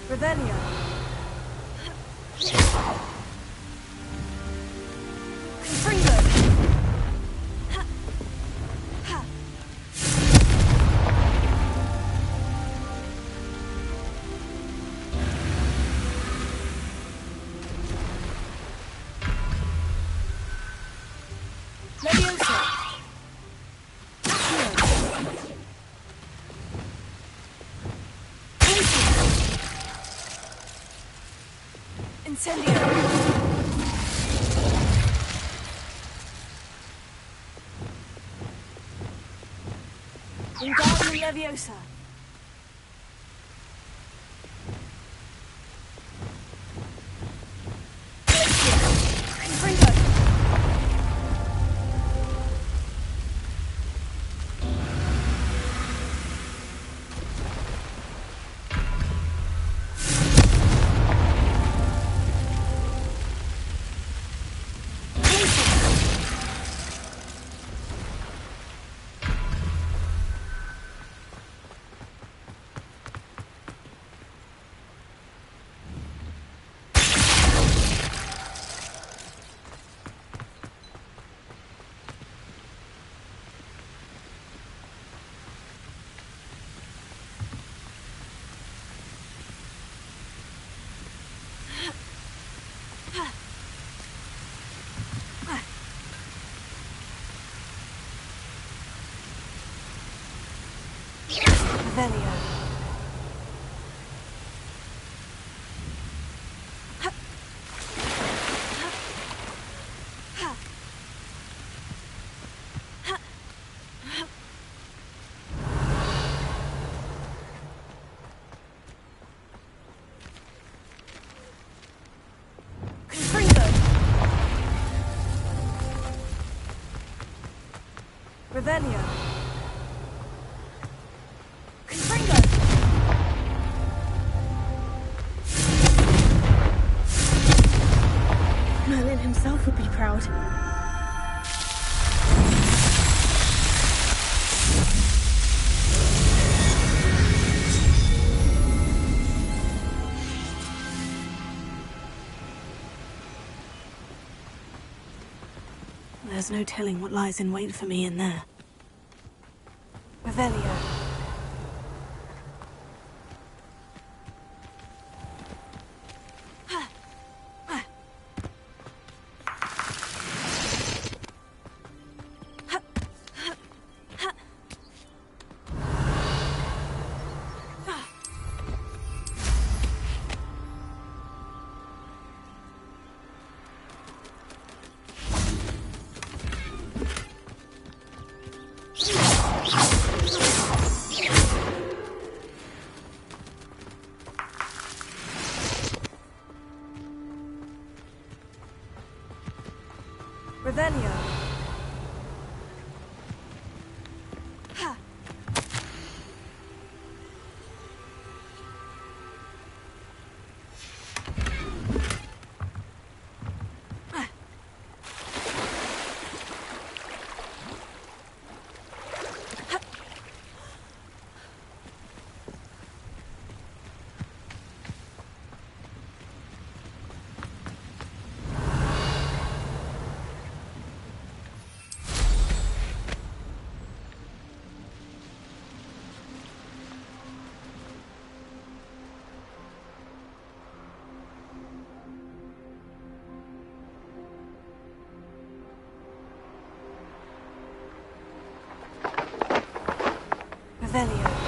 Revelio. Confringo. Leviosa. Incendio. Wingardium Leviosa. Confringo. Revelio. Confringo. Revelio. Merlin himself would be proud. There's no telling what lies in wait for me in there. Revelio. Revelio. Revelio.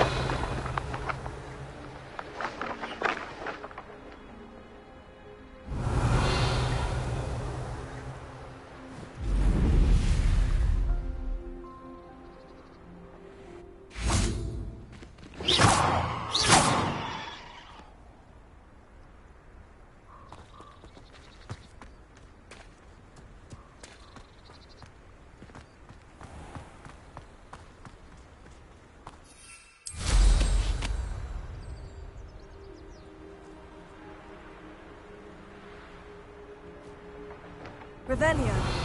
Revelio.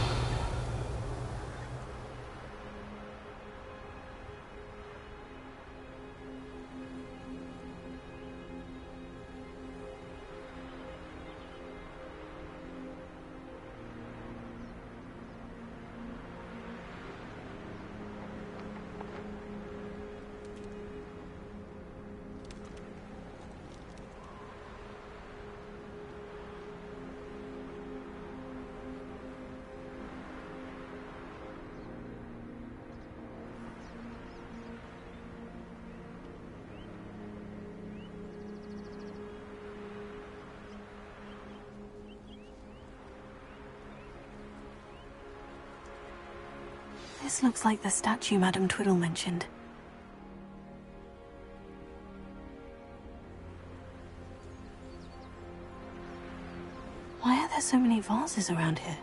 This looks like the statue Madame Twiddle mentioned. Why are there so many vases around here?